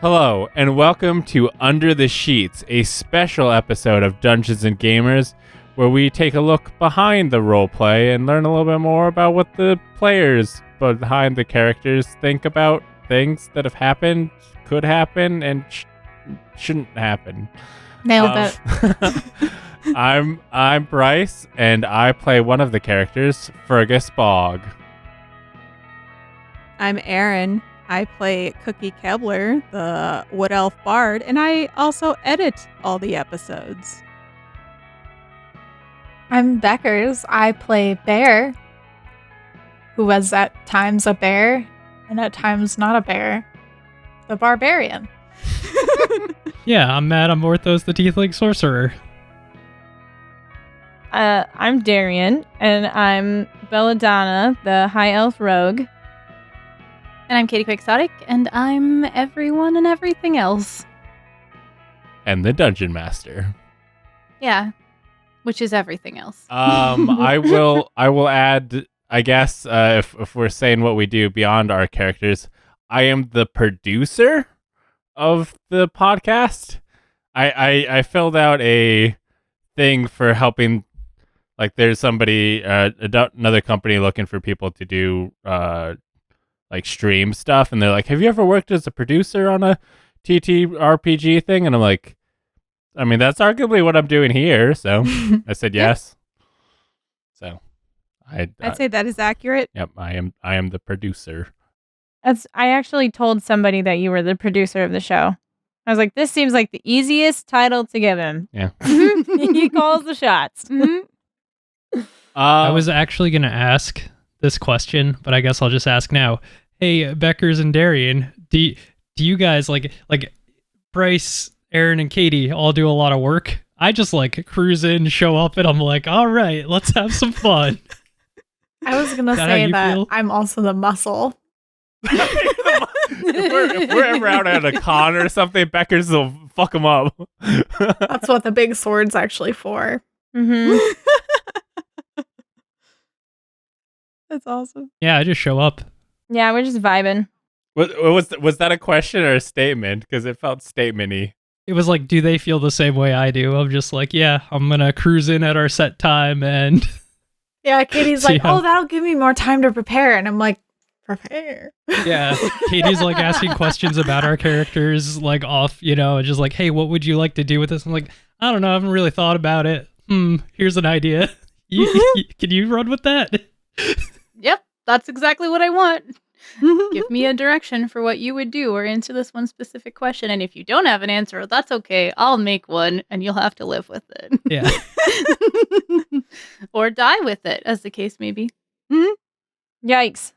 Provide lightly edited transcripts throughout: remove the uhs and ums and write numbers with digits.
Hello, and welcome to Under the Sheets, a special episode of Dungeons & Gamers, where we take a look behind the roleplay and learn a little bit more about what the players behind the characters think about things that have happened, could happen, and shouldn't happen. Nailed it. I'm Bryce, and I play one of the characters, Fergus Bog. I'm Erin. I play Cookie Kebler, the Wood Elf Bard, and I also edit all the episodes. I'm Beckers. I play Bear, who was at times a bear and at times not a bear. The Barbarian. Yeah, I'm Matt. I'm Orthos, the Tiefling Sorcerer. I'm Darrian, and I'm Belladonna, the High Elf Rogue. And I'm Katie Quixotic, and I'm everyone and everything else. And the Dungeon Master. Yeah, which is everything else. I will add, I guess, if we're saying what we do beyond our characters, I am the producer of the podcast. I filled out a thing for helping, like there's somebody, another company looking for people to do, like stream stuff, and they're like, have you ever worked as a producer on a TTRPG thing? And I'm like, I mean, that's arguably what I'm doing here, so I said yes. So I'd say that is accurate. Yep, I am the producer. I actually told somebody that you were the producer of the show. I was like, this seems like the easiest title to give him. Yeah. He calls the shots. I was actually going to ask this question, but I guess I'll just ask now. Hey, Beckers and Darrian, do you guys like Bryce, Erin, and Katie all do a lot of work? I just like cruise in, show up, and I'm like, all right, let's have some fun. I was going to say that feel? I'm also the muscle. if we're ever out at a con or something, Beckers will fuck them up. That's what the big sword's actually for. Mm-hmm. That's awesome. Yeah, I just show up. Yeah, we're just vibing. Was that a question or a statement? Because it felt statement-y. It was like, do they feel the same way I do? I'm just like, yeah, I'm going to cruise in at our set time and... Yeah, Katie's like, that'll give me more time to prepare. And I'm like, prepare? Yeah, Katie's like asking questions about our characters, like off, just like, hey, what would you like to do with this? I'm like, I don't know, I haven't really thought about it. Here's an idea. Can you run with that? Yep, that's exactly what I want. Give me a direction for what you would do or answer this one specific question. And if you don't have an answer, that's okay. I'll make one and you'll have to live with it. Yeah. Or die with it, as the case may be. Mm-hmm. Yikes.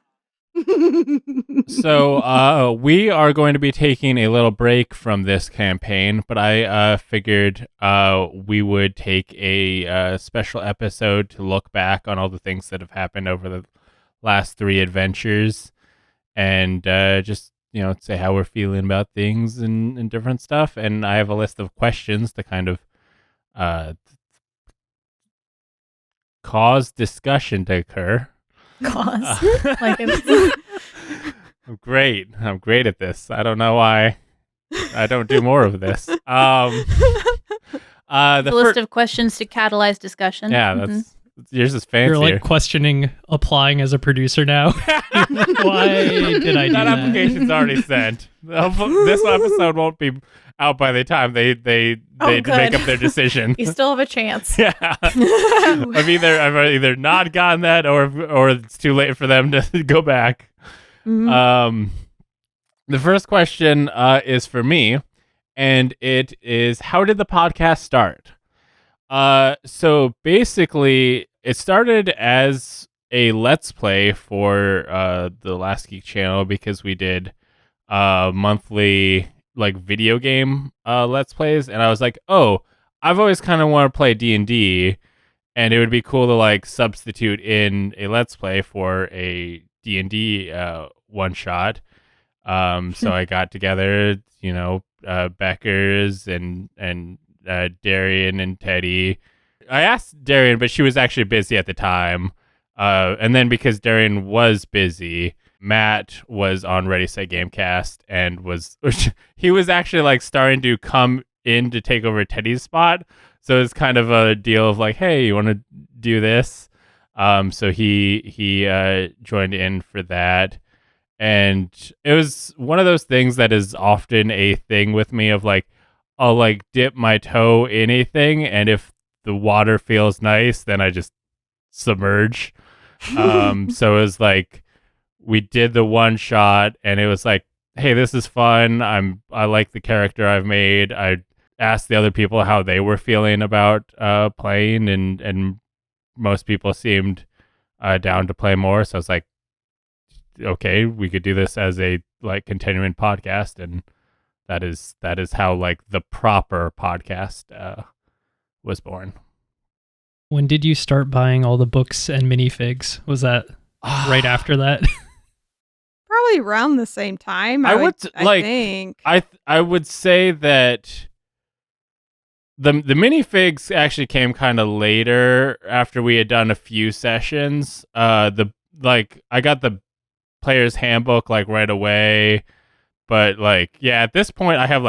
So we are going to be taking a little break from this campaign, but I figured we would take a special episode to look back on all the things that have happened over the last 3 adventures and just, say how we're feeling about things and different stuff. And I have a list of questions to kind of cause discussion to occur. Cause. I'm great at this. I don't know why I don't do more of this. The list of questions to catalyze discussion. Yeah, that's yours is fancier. You're like questioning applying as a producer now. Why did I do that? That application's already sent. This episode won't be out by the time they make up their decision. You still have a chance. Yeah. I've either not gotten that or it's too late for them to go back. Mm-hmm. The first question is for me, and it is, how did the podcast start? So basically, it started as a Let's Play for the Last Geek channel because we did monthly like video game Let's Plays, and I was like, oh, I've always kind of wanted to play D&D, and it would be cool to like substitute in a Let's Play for a D&D one shot. So I got together, Beckers and Darrian and Teddy. I asked Darrian, but she was actually busy at the time. And then because Darrian was busy, Matt was on Ready Set Gamecast and he was actually like starting to come in to take over Teddy's spot. So it's kind of a deal of like, hey, you want to do this? So he joined in for that. And it was one of those things that is often a thing with me of like, I'll like dip my toe in a thing, and if the water feels nice, then I just submerge. So it was like, we did the one shot and it was like, hey, this is fun. I like the character I've made. I asked the other people how they were feeling about playing, and most people seemed down to play more. So I was like, okay, we could do this as a like continuing podcast, and that is how like the proper podcast was born. When did you start buying all the books and minifigs? Was that right after that? Probably around the same time. I think. I would say that the minifigs actually came kind of later after we had done a few sessions. I got the player's handbook like right away, but like at this point I have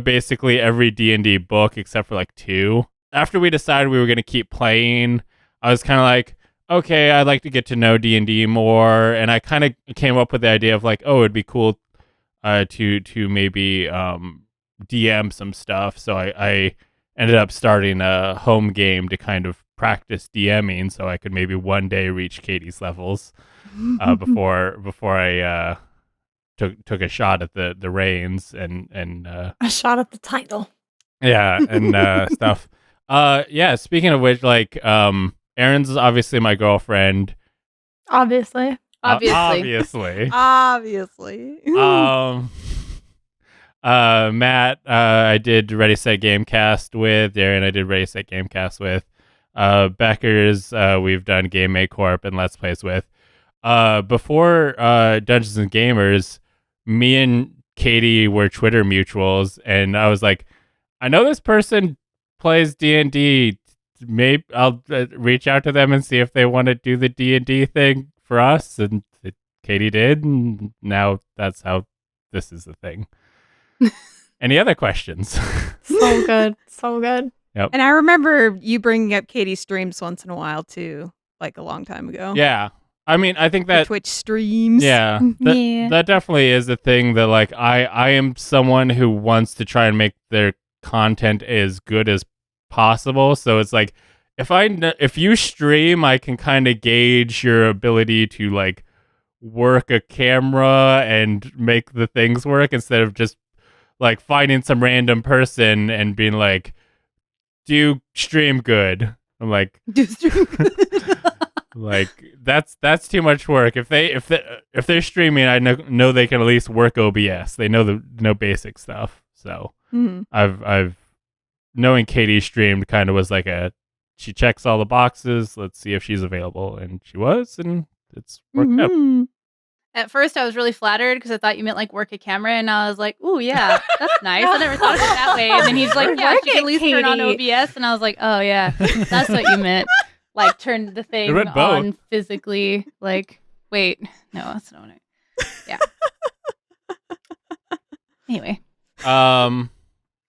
basically every D&D book except for like 2. After we decided we were going to keep playing, I was kind of like, okay, I'd like to get to know D&D more, and I kind of came up with the idea of like, oh, it'd be cool to maybe DM some stuff. So I ended up starting a home game to kind of practice DMing, so I could maybe one day reach Katie's levels before I took a shot at the reins and A shot at the title. and stuff. Speaking of which, like Erin's obviously my girlfriend. Obviously. Obviously. Matt, I did Ready Set Gamecast with. Darrian, I did Ready Set Gamecast with. Beckers, we've done Game Make Corp and Let's Plays with. Before Dungeons and Gamers, me and Katie were Twitter mutuals, and I was like, I know this person plays D&D. Maybe I'll reach out to them and see if they want to do the D&D thing for us. And Katie did, and now that's how this is the thing. Any other questions? So good. So good. Yep. And I remember you bringing up Katie's streams once in a while too, like a long time ago. Yeah. I mean, I think The that Twitch streams. Yeah, that definitely is a thing that like I am someone who wants to try and make their content as good as possible. So it's like if you stream, I can kind of gauge your ability to like work a camera and make the things work instead of just like finding some random person and being like, "Do you stream good?" I'm like, like that's too much work. If they're streaming, I know they can at least work OBS. They know basic stuff. So I've knowing Katie streamed kind of was like she checks all the boxes. Let's see if she's available, and she was, and it's worked out. At first, I was really flattered because I thought you meant like work a camera, and I was like, "Ooh, yeah, that's nice." I never thought of it that way. And then he's like, "Yeah, she can at least turn on OBS," and I was like, "Oh yeah, that's what you meant." Like turn the thing on physically. Like, wait, no, that's not what yeah. Anyway.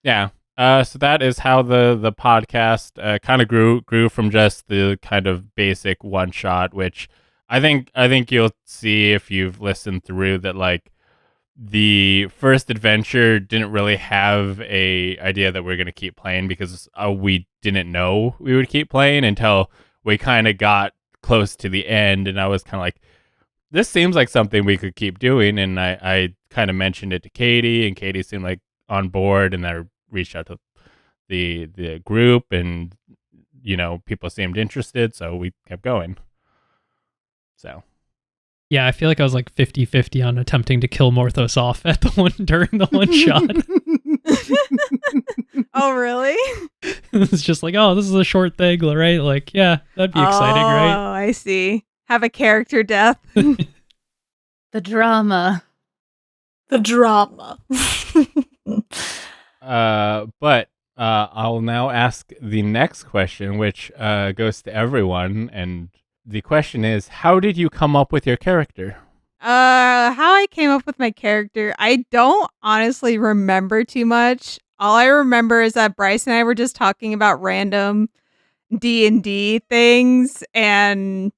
Yeah. So that is how the podcast kind of grew from just the kind of basic one shot, which I think you'll see if you've listened through that like the first adventure didn't really have a idea that we're going to keep playing because we didn't know we would keep playing until we kind of got close to the end, and I was kind of like, this seems like something we could keep doing, and I kind of mentioned it to Katie, and Katie seemed like on board, and I reached out to the group, and people seemed interested, so we kept going. So yeah, I feel like I was like 50-50 on attempting to kill Morthos off at during the one shot. Oh, really? It's just like, oh, this is a short thing, right? Like, yeah, that'd be exciting, right? Oh, I see. Have a character death. The drama. But I'll now ask the next question, which goes to everyone, and the question is, how did you come up with your character? How I came up with my character, I don't honestly remember too much. All I remember is that Bryce and I were just talking about random D&D things, and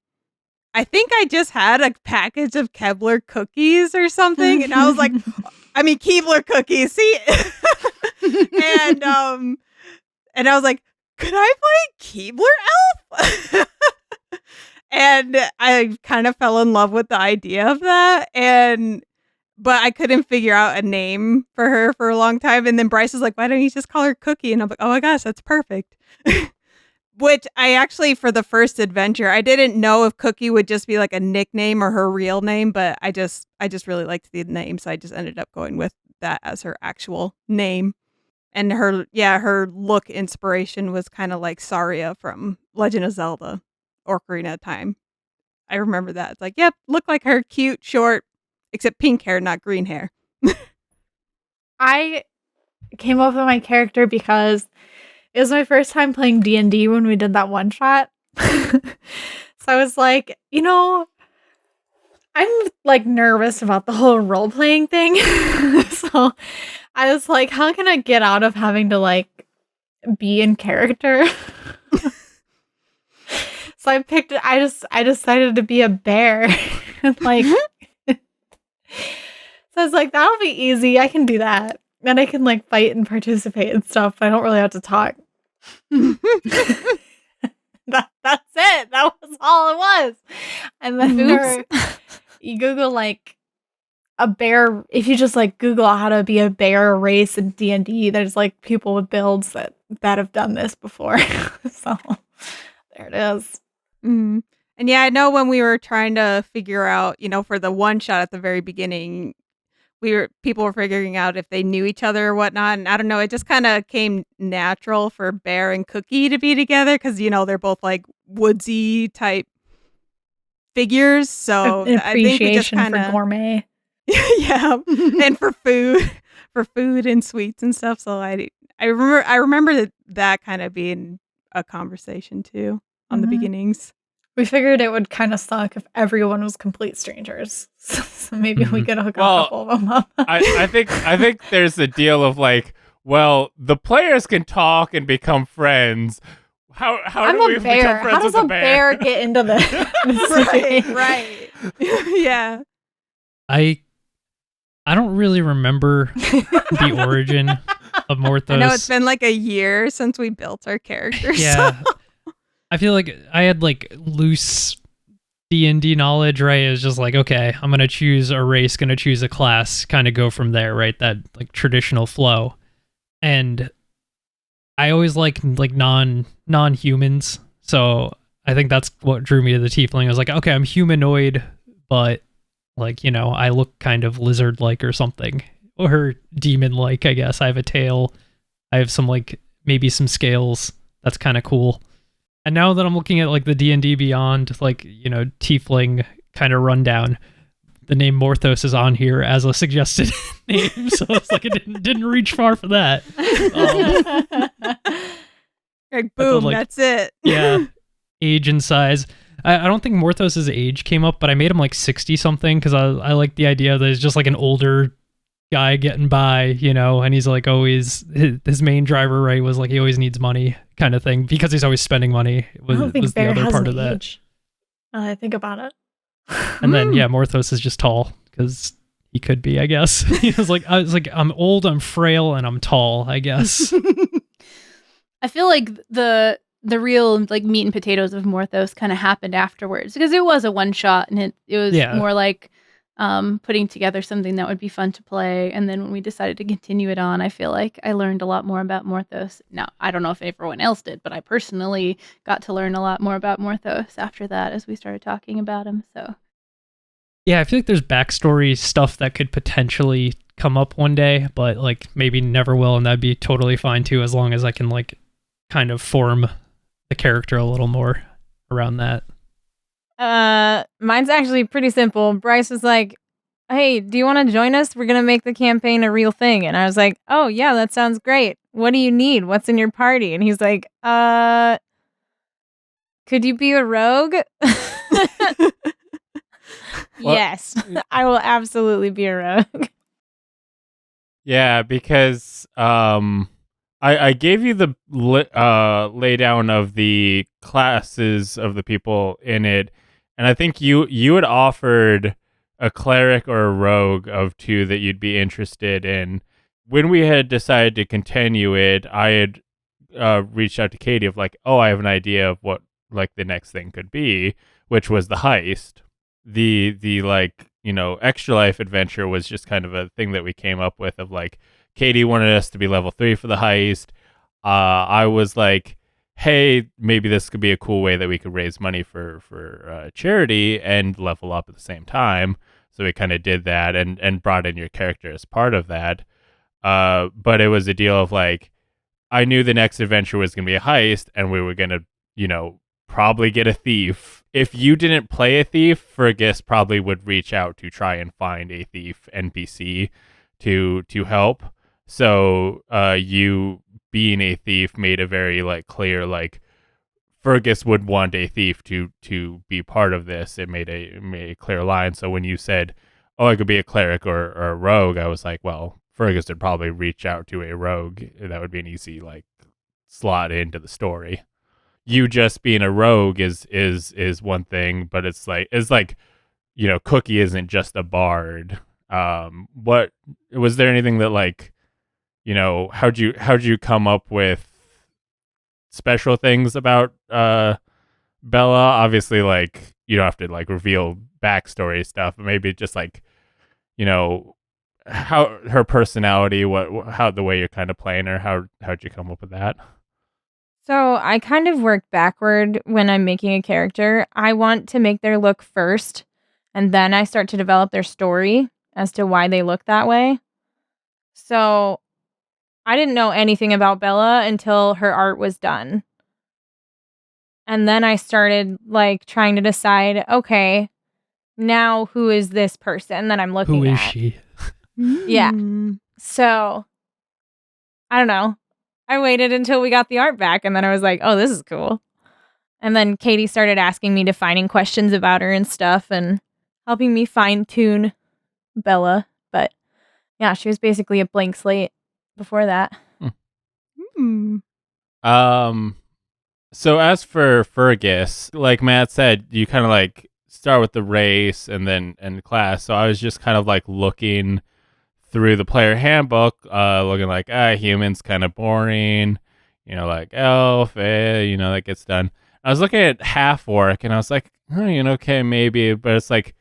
I think I just had a package of Kebler cookies or something, and I was like, I mean Keebler cookies, see? and I was like, could I play Keebler Elf? And I kind of fell in love with the idea of that, but I couldn't figure out a name for her for a long time. And then Bryce was like, why don't you just call her Cookie? And I'm like, oh my gosh, that's perfect. Which I actually, for the first adventure, I didn't know if Cookie would just be like a nickname or her real name, but I just really liked the name, so I just ended up going with that as her actual name. And her look inspiration was kind of like Saria from Legend of Zelda, Ocarina of Time. I remember that. It's like, yep, look like her, cute, short, except pink hair, not green hair. I came up with my character because it was my first time playing D&D when we did that one shot. So I was like, I'm like nervous about the whole role playing thing. So I was like, how can I get out of having to like be in character? So I decided to be a bear. Like, so I was like, that'll be easy. I can do that. And I can like fight and participate and stuff. I don't really have to talk. That's it. That was all it was. And then you Google like a bear. If you just like Google how to be a bear race in D&D, there's like people with builds that have done this before. So there it is. Mm-hmm. And yeah, I know when we were trying to figure out, for the one shot at the very beginning, people were figuring out if they knew each other or whatnot. And I don't know, it just kind of came natural for Bear and Cookie to be together because, they're both like woodsy type figures. So An I think we just appreciation kind of for gourmet. yeah, and for food and sweets and stuff. So I remember that kind of being a conversation too on the beginnings. We figured it would kind of suck if everyone was complete strangers. So maybe we could hook a couple of them up. I think there's a deal of like, well, the players can talk and become friends. How do we become friends How does with a bear get into this? Right. Yeah. I don't really remember the origin of Morthos. I know it's been like a year since we built our characters. Yeah. I feel like I had like loose D&D knowledge, right? It was just like, okay, I'm going to choose a race, going to choose a class, kind of go from there, right? That like traditional flow. And I always like non-humans. So I think that's what drew me to the tiefling. I was like, okay, I'm humanoid, but like, I look kind of lizard-like or something, or demon-like, I guess. I have a tail. I have some like maybe some scales. That's kind of cool. And now that I'm looking at like the D&D Beyond, like, tiefling kind of rundown, the name Morthos is on here as a suggested name. So it's like it didn't reach far for that. Like, boom, that's it. Yeah. Age and size. I don't think Morthos' age came up, but I made him like 60 something because I like the idea that he's just like an older guy getting by, and he's like always, his main driver, right, was like he always needs money kind of thing because he's always spending money was the other part of that. Age. I think about it. And then Morthos is just tall because he could be, I guess. I was like I'm old, I'm frail, and I'm tall, I guess. I feel like the real like meat and potatoes of Morthos kind of happened afterwards because it was a one shot and it was more like putting together something that would be fun to play. And then when we decided to continue it on, I feel like I learned a lot more about Morthos. Now, I don't know if everyone else did, but I personally got to learn a lot more about Morthos after that as we started talking about him. So, yeah, I feel like there's backstory stuff that could potentially come up one day, but like maybe never will, and that'd be totally fine too, as long as I can like kind of form the character a little more around that. Mine's actually pretty simple. Bryce was like, hey, do you want to join us? We're going to make the campaign a real thing. And I was like, oh yeah, that sounds great. What do you need? What's in your party? And he's like, could you be a rogue? Well- Yes, I will absolutely be a rogue. Yeah, because I gave you the lay down of the classes of the people in it, and I think you had offered a cleric or a rogue of two that you'd be interested in. When we had decided to continue it, I had reached out to Katie of like, oh, I have an idea of what like the next thing could be, which was the heist. The like, extra life adventure was just kind of a thing that we came up with of like, Katie wanted us to be level 3 for the heist. I was like, hey, maybe this could be a cool way that we could raise money for charity and level up at the same time. So we kind of did that and brought in your character as part of that. But it was a deal of like, I knew the next adventure was going to be a heist, and we were going to, probably get a thief. If you didn't play a thief, Fergus probably would reach out to try and find a thief NPC to help. So you being a thief made a very like clear like Fergus would want a thief to be part of this. It made a clear line. So when you said, oh, I could be a cleric or a rogue, I was like, well, Fergus would probably reach out to a rogue. That would be an easy like slot into the story. You just being a rogue is one thing, but it's like Cookie isn't just a bard. What was there anything that like, how'd you come up with special things about Bella? Obviously, like you don't have to like reveal backstory stuff, but maybe just like, how her personality, how the way you're kind of playing her, how'd you come up with that? So I kind of work backward when I'm making a character. I want to make their look first, and then I start to develop their story as to why they look that way. So I didn't know anything about Bella until her art was done. And then I started like trying to decide, okay, now who is this person that I'm looking at? Who is she? Yeah. So I don't know. I waited until we got the art back, and then I was like, oh, this is cool. And then Katie started asking me defining questions about her and stuff and helping me fine-tune Bella. But yeah, she was basically a blank slate before that. So as for Fergus, like Matt said, you kind of like start with the race and then class. So I was just kind of like looking through the player handbook, looking like, humans kind of boring, like elf, that gets done. I was looking at half orc and I was like, okay, maybe, but it's like,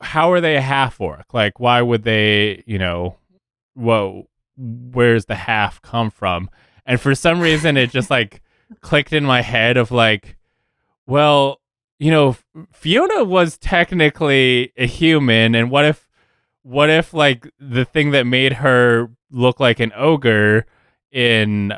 how are they a half orc? Like, why would they, where's the half come from? And for some reason, it just like clicked in my head of like, well, Fiona was technically a human, and what if like the thing that made her look like an ogre in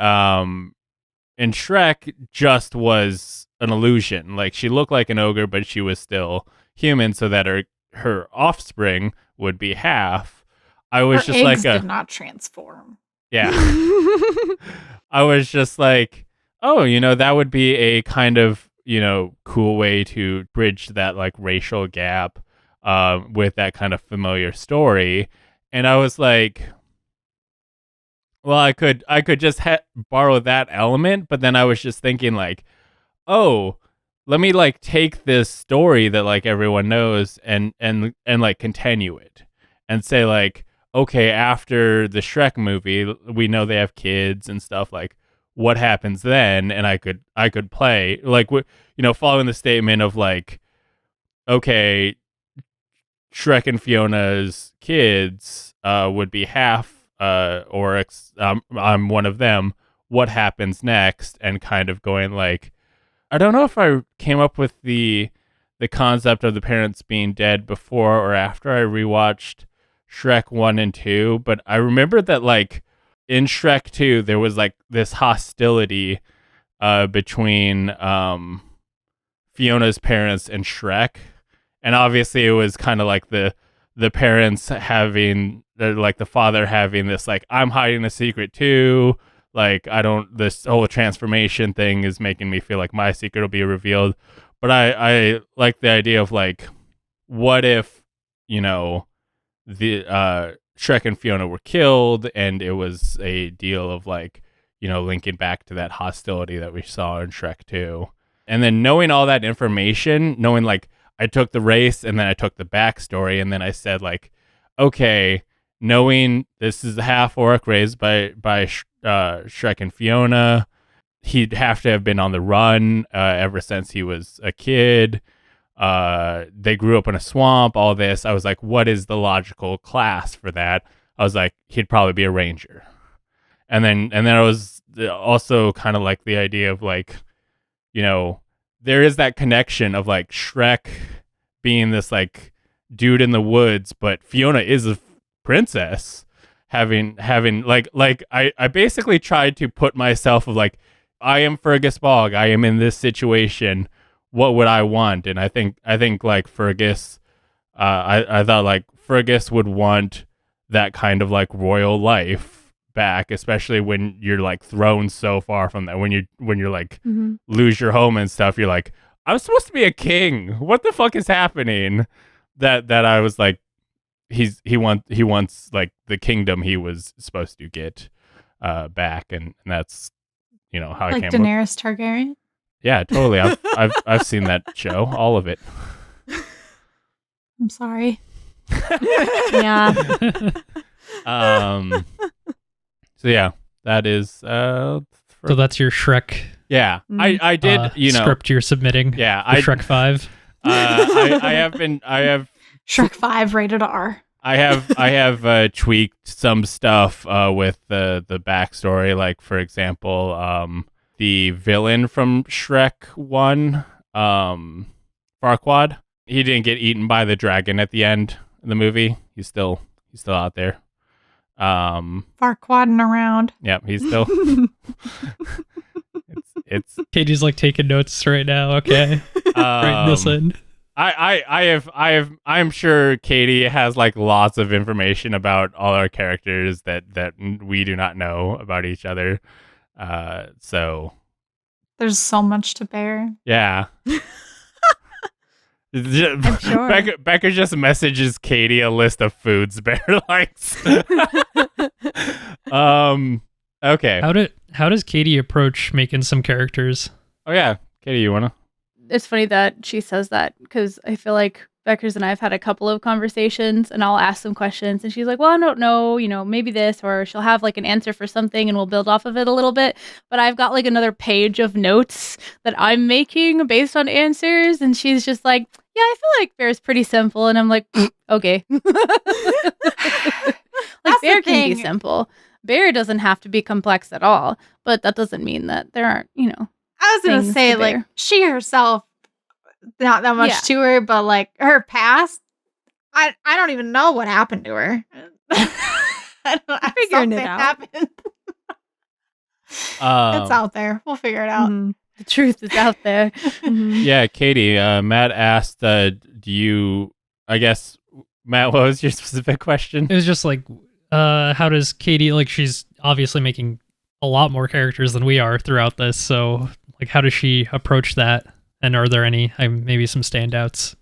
Shrek just was an illusion? Like she looked like an ogre, but she was still human, so that her offspring would be half. I was Her just eggs like did not transform. Yeah. I was just like, oh, that would be a kind of, cool way to bridge that like racial gap with that kind of familiar story. And I was like, well, I could just borrow that element, but then I was just thinking like, oh, let me like take this story that like everyone knows and like continue it and say like, okay, after the Shrek movie, we know they have kids and stuff. Like, what happens then? And I could play like, following the statement of like, okay, Shrek and Fiona's kids would be half Oryx. I'm one of them. What happens next? And kind of going like, I don't know if I came up with the concept of the parents being dead before or after I rewatched Shrek 1 and 2, but I remember that like in Shrek 2 there was like this hostility between Fiona's parents and Shrek, and obviously it was kind of like the parents having like the father having this like, I'm hiding a secret too, like this whole transformation thing is making me feel like my secret will be revealed. But I like the idea of like what if, the Shrek and Fiona were killed, and it was a deal of like, linking back to that hostility that we saw in Shrek 2. And then knowing all that information, knowing like I took the race and then I took the backstory, and then I said like, okay, knowing this is a half orc raised by Shrek and Fiona, he'd have to have been on the run ever since he was a kid. They grew up in a swamp, all this. I was like, what is the logical class for that? I was like, he'd probably be a ranger. And then I was also kind of like the idea of like, there is that connection of like Shrek being this like dude in the woods, but Fiona is a princess, having like I basically tried to put myself of like, I am Fergus Bog, I am in this situation, what would I want? And I think like Fergus, I thought like Fergus would want that kind of like royal life back, especially when you're like thrown so far from that, when you're like lose your home and stuff. You're like, I'm supposed to be a king, what the fuck is happening? That I was like, he wants like the kingdom he was supposed to get back, and that's how I Like came Daenerys Targaryen. Yeah, totally. I've seen that show, all of it. I'm sorry. Yeah. So yeah, that is So that's your Shrek yeah. I did script you're submitting. Yeah, for Shrek 5. I have Shrek 5 rated R. I have tweaked some stuff with the backstory. Like for example, the villain from Shrek 1, Farquaad. He didn't get eaten by the dragon at the end of the movie. He's still out there. Farquaading around. Yeah, he's still. it's Katie's like taking notes right now. Okay, writing this in. I'm sure Katie has like lots of information about all our characters that we do not know about each other. So there's so much to bear. Yeah. I'm sure. Becker just messages Katie a list of foods Bear likes. Okay. How does Katie approach making some characters? Oh yeah, Katie, you wanna? It's funny that she says that because I feel like Beckers and I have had a couple of conversations, and I'll ask some questions, and she's like, well, I don't know, maybe this, or she'll have like an answer for something and we'll build off of it a little bit. But I've got like another page of notes that I'm making based on answers, and she's just like, yeah, I feel like Bear's pretty simple. And I'm like, okay. Like Bear can be simple. Bear doesn't have to be complex at all, but that doesn't mean that there aren't, I was going to say, like, she herself, not that much to her, but like her past, I don't even know what happened to her. I figuring it out. Happened. It's out there. We'll figure it out. Mm-hmm. The truth is out there. Yeah, Katie, Matt asked, do you, I guess, Matt, what was your specific question? It was just like, how does Katie, like, she's obviously making a lot more characters than we are throughout this, so like how does she approach that, and are there any maybe some standouts?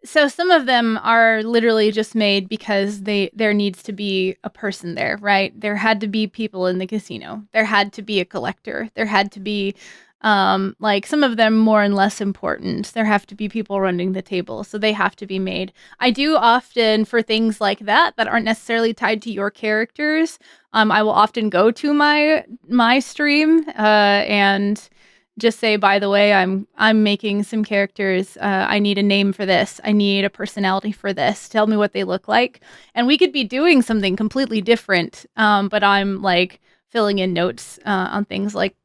So some of them are literally just made because there needs to be a person there, right? There had to be people in the casino, there had to be a collector, there had to be like some of them more and less important. There have to be people running the table, so they have to be made. I do often, for things like that aren't necessarily tied to your characters, I will often go to my stream and just say, by the way, I'm making some characters. I need a name for this. I need a personality for this. Tell me what they look like. And we could be doing something completely different, but I'm like filling in notes on things like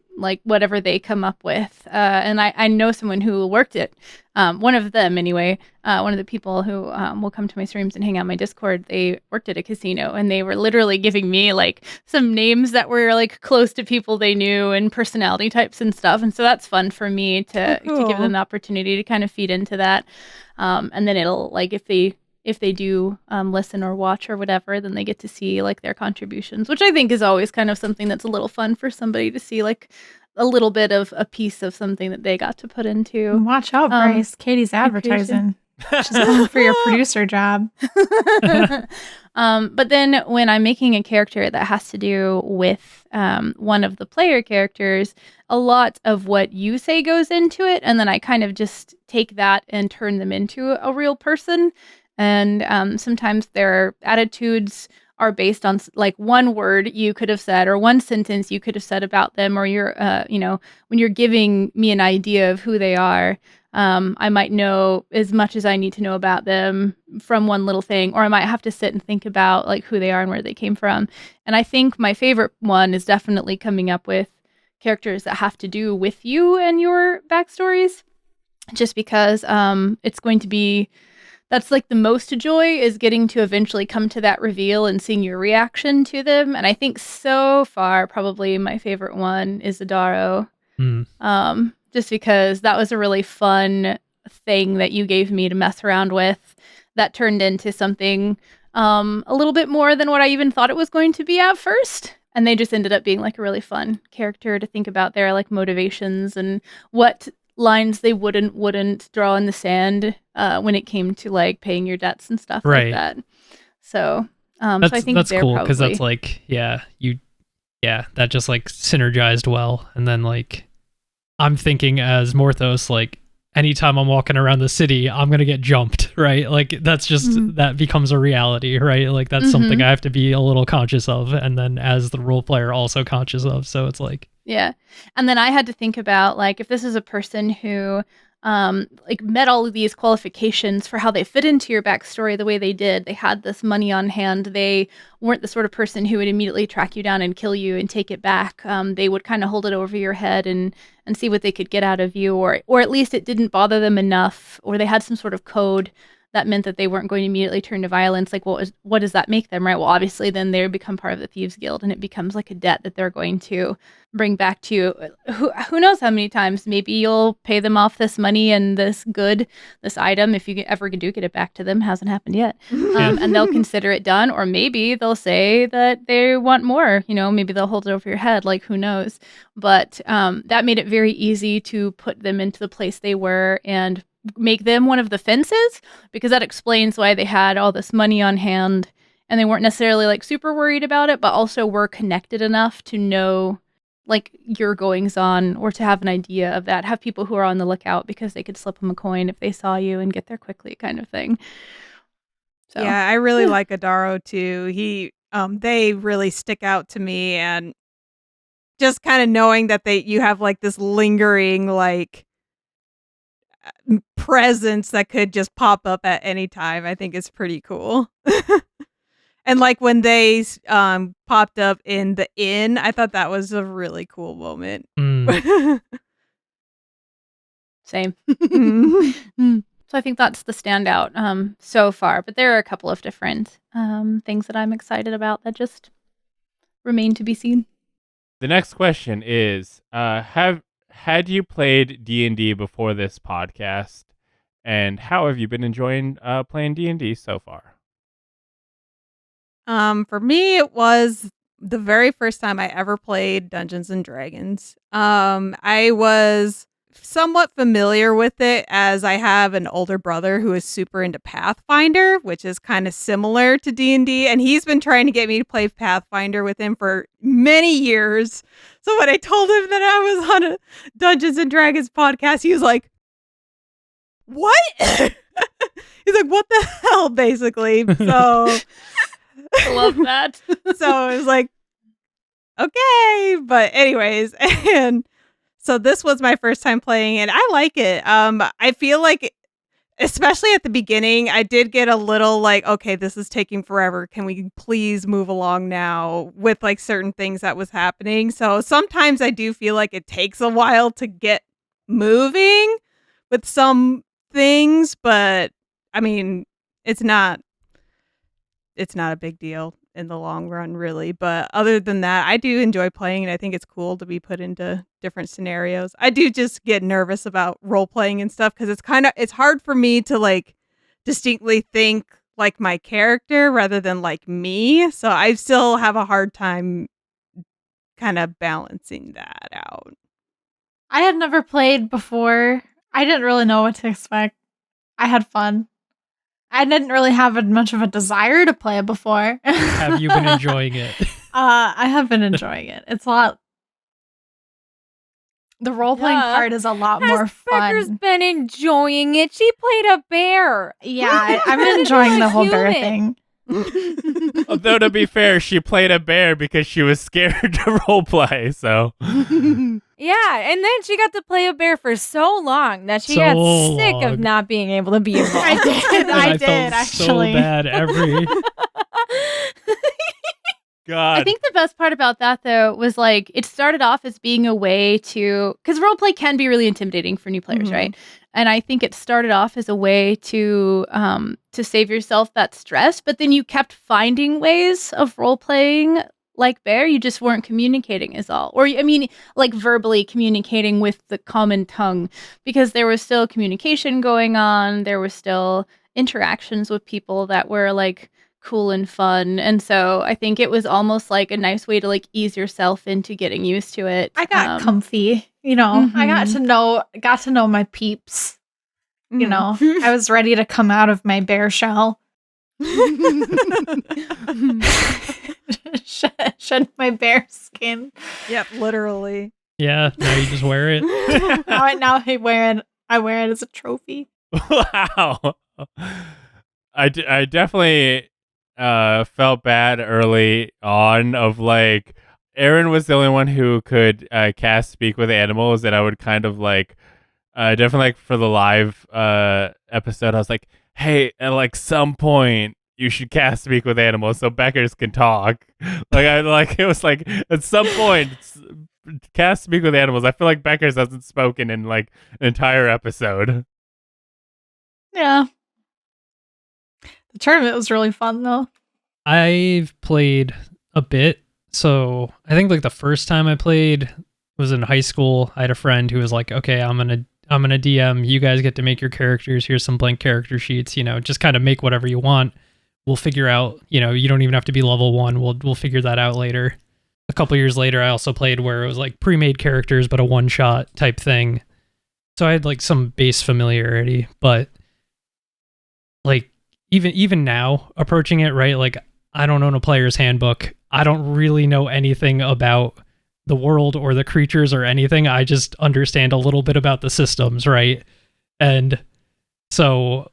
whatever they come up with. And I know someone who worked it. One of them, anyway, one of the people who will come to my streams and hang out on my Discord, they worked at a casino, and they were literally giving me like some names that were like close to people they knew and personality types and stuff. And so that's fun for me to give them the opportunity to kind of feed into that. And then it'll like, if they do listen or watch or whatever, then they get to see like their contributions, which I think is always kind of something that's a little fun for somebody to see, like a little bit of a piece of something that they got to put into. Watch out, Bryce. Katie's advertising. She's going for your producer job. But then when I'm making a character that has to do with one of the player characters, a lot of what you say goes into it, and then I kind of just take that and turn them into a real person. And sometimes their attitudes are based on like one word you could have said or one sentence you could have said about them, or you're, when you're giving me an idea of who they are. I might know as much as I need to know about them from one little thing, or I might have to sit and think about like who they are and where they came from. And I think my favorite one is definitely coming up with characters that have to do with you and your backstories, just because it's going to be, that's like the most joy is getting to eventually come to that reveal and seeing your reaction to them. And I think so far, probably my favorite one is Adaro. Just because that was a really fun thing that you gave me to mess around with that turned into something a little bit more than what I even thought it was going to be at first. And they just ended up being like a really fun character to think about their like motivations and what lines they wouldn't draw in the sand when it came to like paying your debts and stuff like that. So, so I think that's cool because probably... that's like, that just like synergized well. And then like, I'm thinking as Morthos, like anytime I'm walking around the city, I'm going to get jumped, right? Like that's just, that becomes a reality, right? Like that's something I have to be a little conscious of. And then as the role player also conscious of. So it's like. Yeah. And then I had to think about like, if this is a person who like met all of these qualifications for how they fit into your backstory the way they did. They had this money on hand. They weren't the sort of person who would immediately track you down and kill you and take it back. They would kind of hold it over your head and see what they could get out of you, or at least it didn't bother them enough, or they had some sort of code that meant that they weren't going to immediately turn to violence. Like, what does that make them, right? Well, obviously, then they become part of the Thieves Guild, and it becomes like a debt that they're going to bring back to you. Who knows how many times? Maybe you'll pay them off this money and this item, if you ever do get it back to them. Hasn't happened yet. And they'll consider it done, or maybe they'll say that they want more. Maybe they'll hold it over your head. Like, who knows? But that made it very easy to put them into the place they were and make them one of the fences, because that explains why they had all this money on hand and they weren't necessarily like super worried about it, but also were connected enough to know like your goings on, or to have an idea of that, have people who are on the lookout because they could slip them a coin if they saw you and get there quickly, kind of thing. So yeah, I really like Adaro too. They really stick out to me, and just kind of knowing that you have like this lingering like presence that could just pop up at any time, I think is pretty cool. And like when they popped up in the inn, I thought that was a really cool moment. Same. So I think that's the standout so far, but there are a couple of different things that I'm excited about that just remain to be seen. The next question is, had you played D&D before this podcast, and how have you been enjoying playing D&D so far? For me, it was the very first time I ever played Dungeons and Dragons. I was somewhat familiar with it, as I have an older brother who is super into Pathfinder, which is kind of similar to D&D, and he's been trying to get me to play Pathfinder with him for many years. So when I told him that I was on a Dungeons and Dragons podcast, he was like, "What?" He's like, "What the hell?" Basically. So I love that. So it was like, okay, but anyways, and so this was my first time playing, and I like it. I feel like, especially at the beginning, I did get a little like, okay, this is taking forever. Can we please move along now with like certain things that was happening? So sometimes I do feel like it takes a while to get moving with some things, but I mean, it's not a big deal in the long run, really. But other than that, I do enjoy playing, and I think it's cool to be put into different scenarios. I do just get nervous about role playing and stuff, because it's hard for me to like distinctly think like my character rather than like me. So I still have a hard time kind of balancing that out. I had never played before. I didn't really know what to expect. I had fun. I didn't really have much of a desire to play it before. Have you been enjoying it? I have been enjoying it. It's a lot. The role-playing part is a lot more Becker's fun. been enjoying it. She played a bear. Yeah, I'm enjoying the whole bear thing. Although, to be fair, she played a bear because she was scared to roleplay, so. Yeah, and then she got to play a bear for so long that she So got sick of long. not being able to be involved. I did. And I felt did, actually. so bad every. God. I think the best part about that, though, was like it started off as being a way to, because roleplay can be really intimidating for new players, right? And I think it started off as a way to save yourself that stress, but then you kept finding ways of role playing like bear. You just weren't communicating as all, or I mean, like verbally communicating with the common tongue, because there was still communication going on. There were still interactions with people that were like cool and fun, and so I think it was almost like a nice way to like ease yourself into getting used to it. I got comfy, you know. I got to know my peeps. You know, I was ready to come out of my bear shell. Shed my bear skin. Yep, literally. Yeah, now you just wear it. now I wear it as a trophy. Wow. I definitely felt bad early on of like Erin was the only one who could cast speak with animals, and I would kind of like definitely like for the live episode I was like, hey, at like some point you should cast speak with animals so Beckers can talk. It was like at some point cast speak with animals. I feel like Beckers hasn't spoken in like an entire episode. Yeah. The tournament was really fun though. I've played a bit. So I think like the first time I played was in high school. I had a friend who was like, okay, I'm gonna DM. You guys get to make your characters. Here's some blank character sheets. You know, just kind of make whatever you want. We'll figure out. You know, you don't even have to be level 1. We'll figure that out later. A couple years later, I also played where it was like pre-made characters, but a one-shot type thing. So I had like some base familiarity, but like even now approaching it, right? Like I don't own a player's handbook. I don't really know anything about the world or the creatures or anything. I just understand a little bit about the systems, right? And so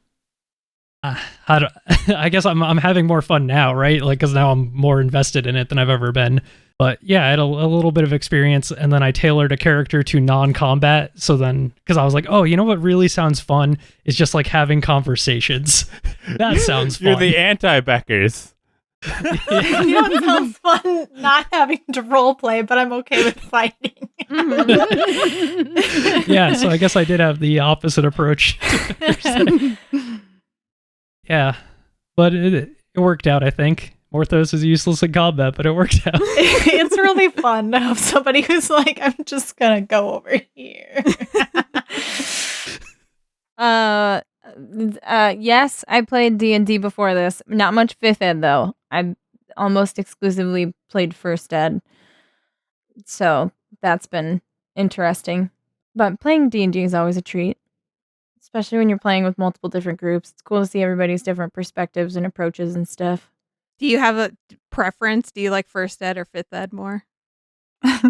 I guess I'm having more fun now, right? Like, because now I'm more invested in it than I've ever been. But yeah, I had a little bit of experience, and then I tailored a character to non-combat. So then, because I was like, oh, you know what really sounds fun is just like having conversations. That sounds fun. You're the anti-Beckers. You know what sounds fun? Not having to roleplay, but I'm okay with fighting. Yeah, so I guess I did have the opposite approach. Yeah, but it worked out, I think. Morthos is useless in combat, but it worked out. It's really fun to have somebody who's like, I'm just gonna go over here. Yes, I played D&D before this. Not much 5th ed though. I almost exclusively played 1st ed. So that's been interesting. But playing D&D is always a treat. Especially when you're playing with multiple different groups. It's cool to see everybody's different perspectives and approaches and stuff. Do you have a preference? Do you like 1st ed or 5th ed more?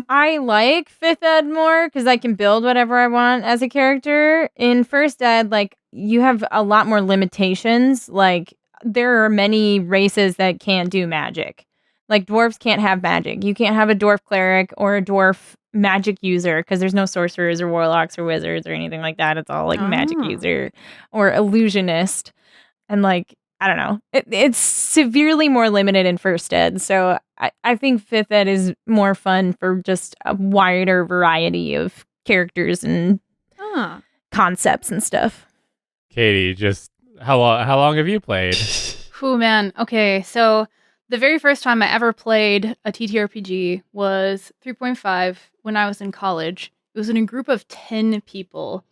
I like 5th ed more because I can build whatever I want as a character. In 1st ed, like, you have a lot more limitations. Like, there are many races that can't do magic. Like, dwarves can't have magic. You can't have a dwarf cleric or a dwarf magic user because there's no sorcerers or warlocks or wizards or anything like that. It's all like magic user or illusionist. And like, I don't know. It's severely more limited in 1st ed. So I think 5th ed is more fun for just a wider variety of characters and concepts and stuff. Katie, just how long have you played? Oh man. Okay, so the very first time I ever played a TTRPG was 3.5 when I was in college. It was in a group of 10 people.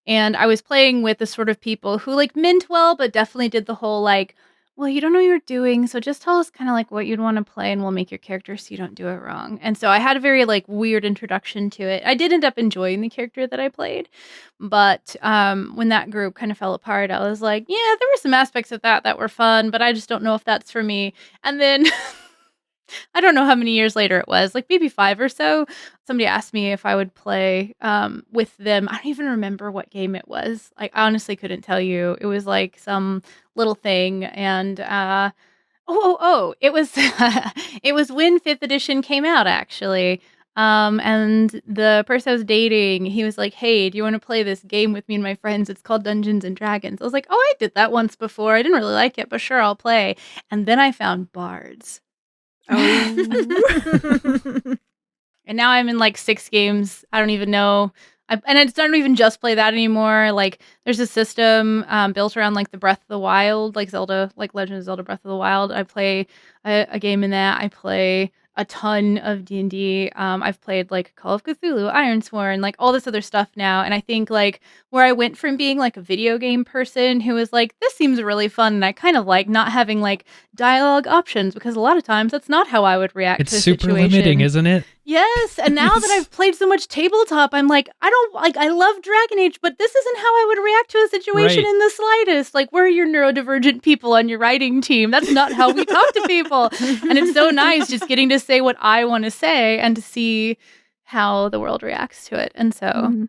And I was playing with the sort of people who like meant well, but definitely did the whole like, well, you don't know what you're doing, so just tell us kind of like what you'd want to play and we'll make your character so you don't do it wrong. And so I had a very like weird introduction to it. I did end up enjoying the character that I played, but when that group kind of fell apart, I was like, yeah, there were some aspects of that were fun, but I just don't know if that's for me. And then I don't know how many years later it was, like maybe 5 or so. Somebody asked me if I would play with them. I don't even remember what game it was. Like, I honestly couldn't tell you. It was like some little thing, and it was it was when 5th edition came out, actually. And the person I was dating, he was like, "Hey, do you want to play this game with me and my friends? It's called Dungeons and Dragons." I was like, "Oh, I did that once before. I didn't really like it, but sure, I'll play." And then I found bards. Oh. And now I'm in like 6 games. I don't even know. And I don't even just play that anymore. Like, there's a system built around like the Breath of the Wild, like Zelda, like Legend of Zelda Breath of the Wild. I play a game in that. I play a ton of D&D. I've played like Call of Cthulhu, Ironsworn, like all this other stuff now. And I think like where I went from being like a video game person who was like, this seems really fun, and I kind of like not having like dialogue options, because a lot of times that's not how I would react It's to a super situation. limiting, isn't it? Yes, and now that I've played so much tabletop, I'm like, I love Dragon Age, but this isn't how I would react to a situation Right. in the slightest. Like, we're your neurodivergent people on your writing team. That's not how we talk to people. And it's so nice just getting to say what I want to say and to see how the world reacts to it. And so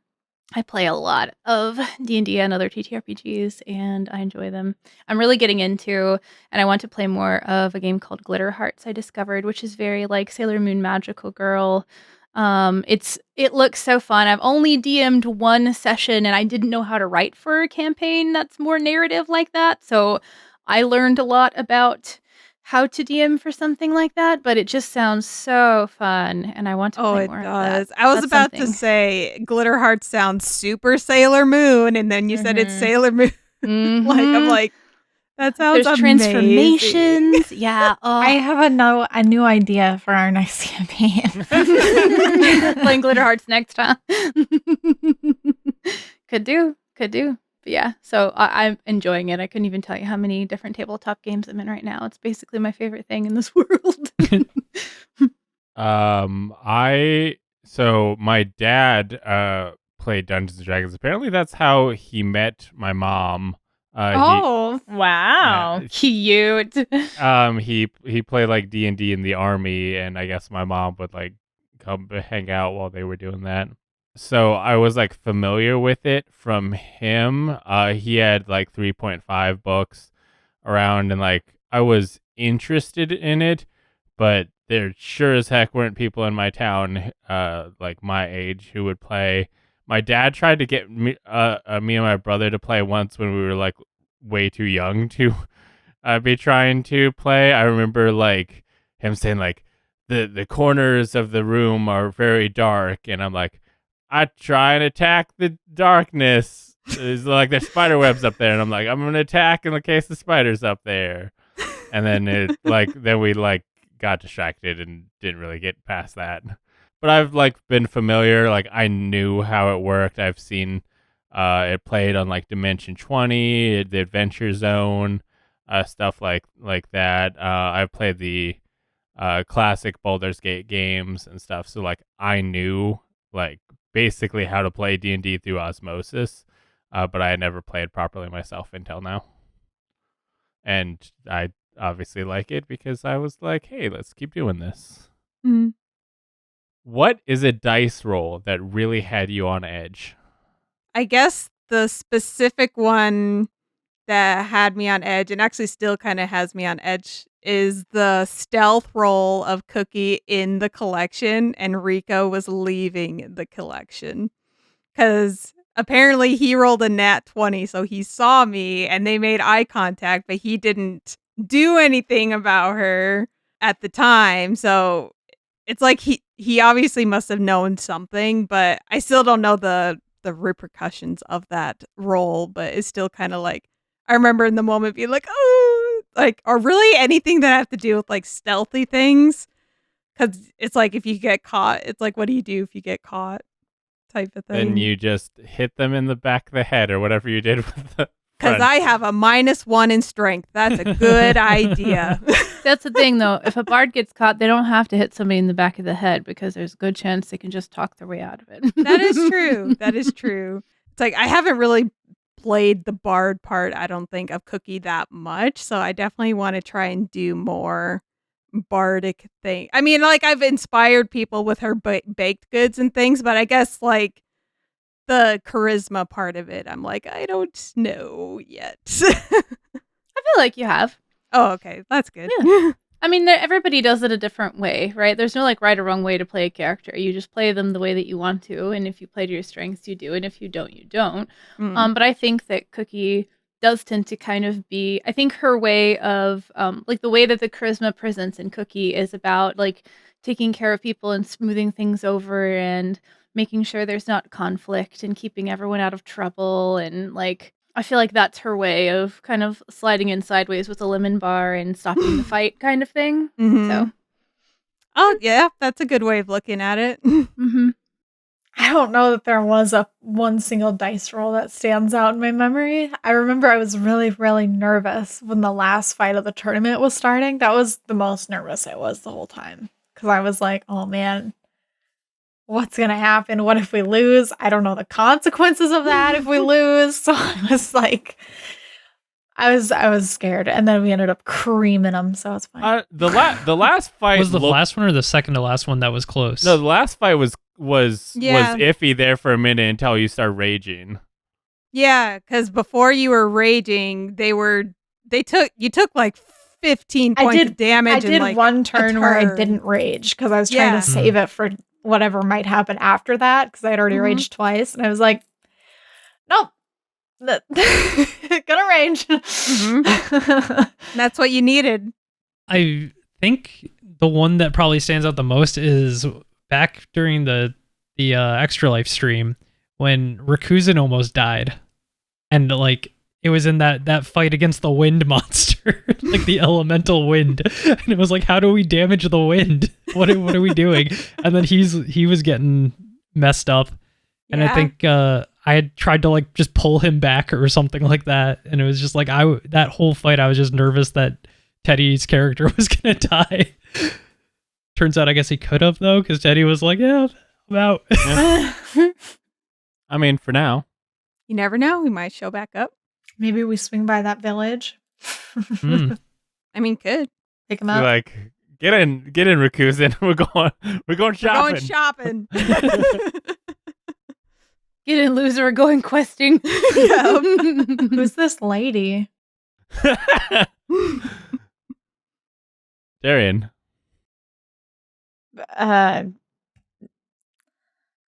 I play a lot of D&D and other TTRPGs, and I enjoy them. I'm really getting into, and I want to play more of a game called Glitter Hearts I discovered, which is very like Sailor Moon Magical Girl. It looks so fun. I've only DM'd one session, and I didn't know how to write for a campaign that's more narrative like that. So I learned a lot about how to DM for something like that, but it just sounds so fun, and I want to play more of that. I was That's about to something. say Glitter Heart sounds super Sailor Moon, and then you said it's Sailor Moon. Like, I'm like, that sounds There's amazing. transformations. Yeah. I have a new idea for our next campaign. Playing Glitter Hearts next time. Could do. But yeah, so I'm enjoying it. I couldn't even tell you how many different tabletop games I'm in right now. It's basically my favorite thing in this world. So my dad played Dungeons and Dragons. Apparently that's how he met my mom. Wow. Yeah. Cute. He played like D&D in the army, and I guess my mom would like come hang out while they were doing that. So I was like familiar with it from him. He had like 3.5 books around, and like I was interested in it, but there sure as heck weren't people in my town like my age who would play. My dad tried to get me and my brother to play once when we were like way too young to be trying to play. I remember like him saying like the corners of the room are very dark, and I'm like, I try and attack the darkness. There's like there's spider webs up there, and I'm like, I'm gonna attack in the case the spider's up there. And then then we like got distracted and didn't really get past that. But I've like been familiar, like I knew how it worked. I've seen it played on like Dimension 20, the Adventure Zone, stuff like that. I've played the classic Baldur's Gate games and stuff, so like I knew like basically how to play D&D through osmosis, but I had never played properly myself until now. And I obviously like it because I was like, hey, let's keep doing this. Mm. What is a dice roll that really had you on edge? I guess the specific one that had me on edge, and actually still kind of has me on edge, is the stealth roll of Cookie in the collection, and Rico was leaving the collection. Because apparently he rolled a nat 20, so he saw me, and they made eye contact, but he didn't do anything about her at the time, so it's like he obviously must have known something, but I still don't know the repercussions of that roll, but it's still kind of like, I remember in the moment being like, oh, like, or really anything that have to do with like stealthy things. Cause it's like, if you get caught, it's like, what do you do if you get caught type of thing. Then you just hit them in the back of the head or whatever you did with the Because Friend. I have a -1 in strength. That's a good idea. That's the thing, though. If a bard gets caught, they don't have to hit somebody in the back of the head because there's a good chance they can just talk their way out of it. That is true. That is true. It's like I haven't really played the bard part, I don't think, of Cookie that much. So I definitely want to try and do more bardic thing. I mean, like I've inspired people with her baked goods and things, but I guess like the charisma part of it, I'm like, I don't know yet. I feel like you have. Oh, okay. That's good. Yeah. I mean, everybody does it a different way, right? There's no like right or wrong way to play a character. You just play them the way that you want to, and if you play to your strengths, you do, and if you don't, you don't. But I think that Cookie does tend to kind of be, I think her way of, like the way that the charisma presents in Cookie is about like taking care of people and smoothing things over and making sure there's not conflict and keeping everyone out of trouble. And like, I feel like that's her way of kind of sliding in sideways with a lemon bar and stopping the fight kind of thing. So, oh yeah, that's a good way of looking at it. I don't know that there was one single dice roll that stands out in my memory. I remember I was really, really nervous when the last fight of the tournament was starting. That was the most nervous I was the whole time. Because I was like, oh man, what's going to happen? What if we lose? I don't know the consequences of that if we lose. So I was like, I was scared. And then we ended up creaming them, so it's fine. The last fight Was the last one or the second to last one that was close? No, the last fight was iffy there for a minute until you start raging. Yeah, because before you were raging, you took like 15 points of damage. I did like one turn where I didn't rage because I was trying to save it for whatever might happen after that because I had already raged twice, and I was like, nope. Gonna rage. That's what you needed. I think the one that probably stands out the most is back during the Extra Life stream when Rakuzan almost died, and like it was in that fight against the wind monster, like the elemental wind, and it was like, how do we damage the wind? What are we doing? And then he was getting messed up, and I think I had tried to like just pull him back or something like that, and it was just like that whole fight I was just nervous that Teddy's character was gonna die. Turns out I guess he could have though, because Teddy was like, yeah, I'm out. Yeah. I mean, for now. You never know. He might show back up. Maybe we swing by that village. I mean, could. Pick him up. Like, get in, Rakuzan. We're going shopping. We're going shopping. get in, loser. We're going questing. Who's this lady? Darrian.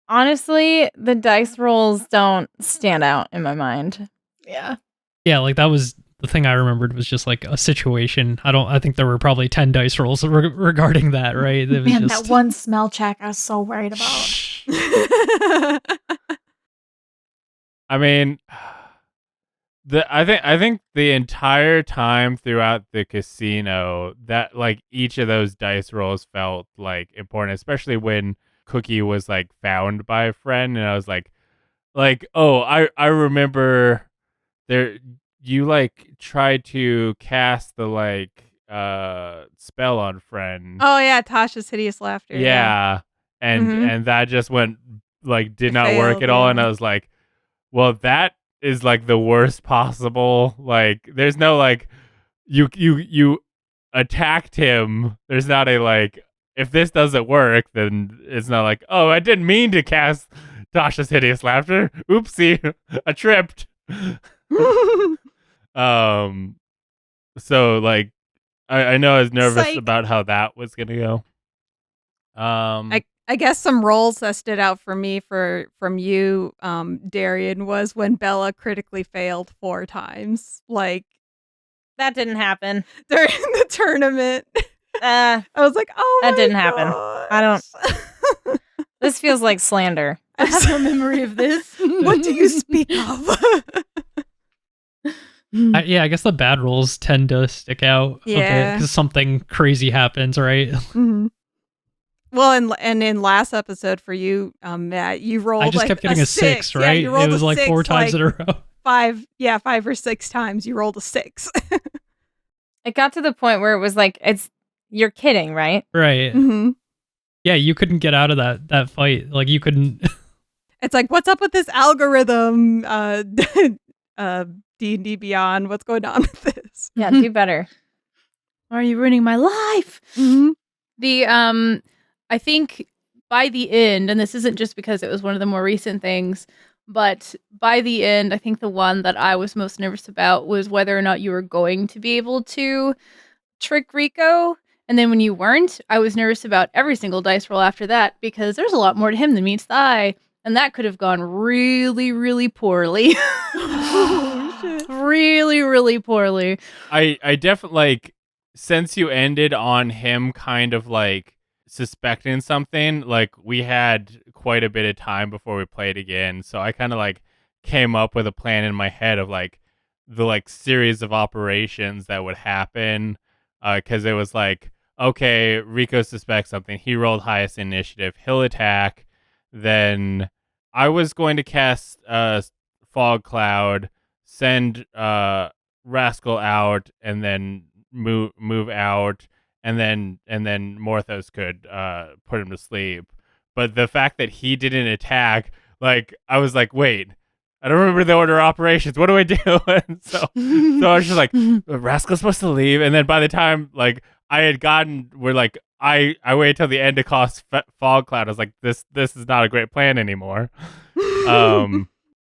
Honestly, the dice rolls don't stand out in my mind. Yeah. Yeah, like that was the thing I remembered was just like a situation. I think there were probably 10 dice rolls regarding that, right? It was Man, that one smell check I was so worried about. I mean, I think the entire time throughout the casino that like each of those dice rolls felt like important, especially when Cookie was like found by a friend, and I was like, oh, I remember there you like tried to cast the like spell on friend. Oh yeah, Tasha's hideous laughter. Yeah. And that just went like did not work at all, and I was like, well, that is like the worst possible. Like, there's no like you attacked him. There's not a like, if this doesn't work, then it's not like, oh, I didn't mean to cast Tasha's hideous laughter. Oopsie, I tripped. So like, I know I was nervous about how that was gonna go. I guess some roles that stood out for me from you, Darrian, was when Bella critically failed 4 times. Like, that didn't happen during the tournament. I was like, oh, that didn't happen. gosh. I don't. This feels like slander. I have no memory of this. What do you speak of? I guess the bad rolls tend to stick out a bit because something crazy happens, right? Mm-hmm. Well, and in last episode for you, Matt, you rolled. I just kept getting a 6, right? Yeah, you rolled it was a like 6, 4 times in a row. 5 or 6 times you rolled a 6. It got to the point where it was like, you're kidding, right? Right. Mm-hmm. Yeah, you couldn't get out of that fight. Like you couldn't. It's like, what's up with this algorithm? D&D Beyond, what's going on with this? Yeah, do better. Why are you ruining my life? Mm-hmm. I think by the end, and this isn't just because it was one of the more recent things, but by the end, I think the one that I was most nervous about was whether or not you were going to be able to trick Rico. And then when you weren't, I was nervous about every single dice roll after that because there's a lot more to him than meets the eye. And that could have gone really, really poorly. Really, really poorly. I definitely, like, since you ended on him kind of, like, suspecting something, like, we had quite a bit of time before we played again. So I kind of, like, came up with a plan in my head of, like, the, like, series of operations that would happen. Because it was like, okay, Rico suspects something. He rolled highest initiative. He'll attack. Then I was going to cast Fog Cloud, send Rascal out, and then move out, and then Morthos could put him to sleep. But the fact that he didn't attack, like, I was like, wait, I don't remember the order of operations. What do I do? And so I was just like, Rascal's supposed to leave. And then by the time, like, I had gotten, we're like, I waited till the end to cast Fog Cloud. I was like, this is not a great plan anymore.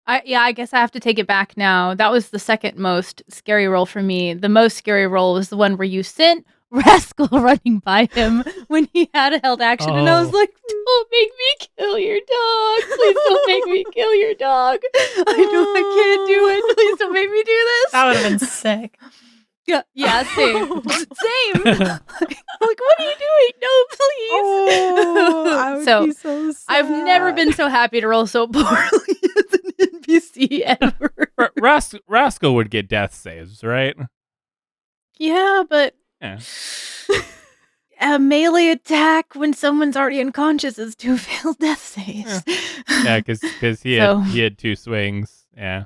I guess I have to take it back now. That was the second most scary roll for me. The most scary roll was the one where you sent Rascal running by him when he had a held action, and I was like, "Don't make me kill your dog! Please don't make me kill your dog! I can't do it! Please don't make me do this!" That would have been sick. Yeah, same. Like, what are you doing? No, please. Oh, I would be so sad. I've never been so happy to roll so poorly as an NPC ever. Rascal would get death saves, right? Yeah, but Yeah. a melee attack when someone's already unconscious is 2 failed death saves. Yeah, because he had 2 swings. Yeah.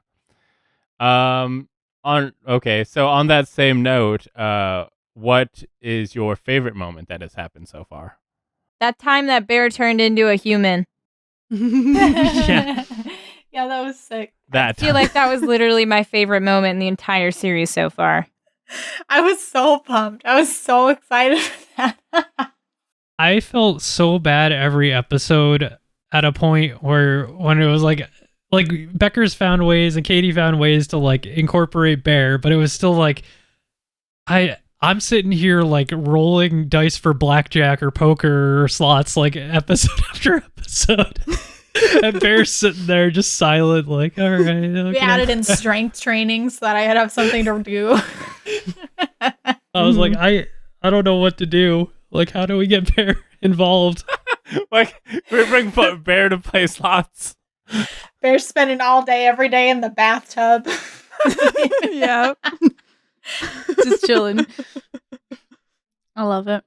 So on that same note, what is your favorite moment that has happened so far? That time that bear turned into a human. Yeah, that was sick. I feel like that was literally my favorite moment in the entire series so far. I was so pumped. I was so excited for that. I felt so bad every episode at a point when it was like Beckers found ways and Katie found ways to like incorporate bear, but it was still like I'm sitting here like rolling dice for blackjack or poker or slots like episode after episode. And Bear's sitting there just silent, like, all right. Okay. We added in strength training so that I had to have something to do. I was like, I don't know what to do. Like, how do we get Bear involved? Like, we bring Bear to play slots. Bear's spending all day, every day in the bathtub. Yeah. Just chilling. I love it.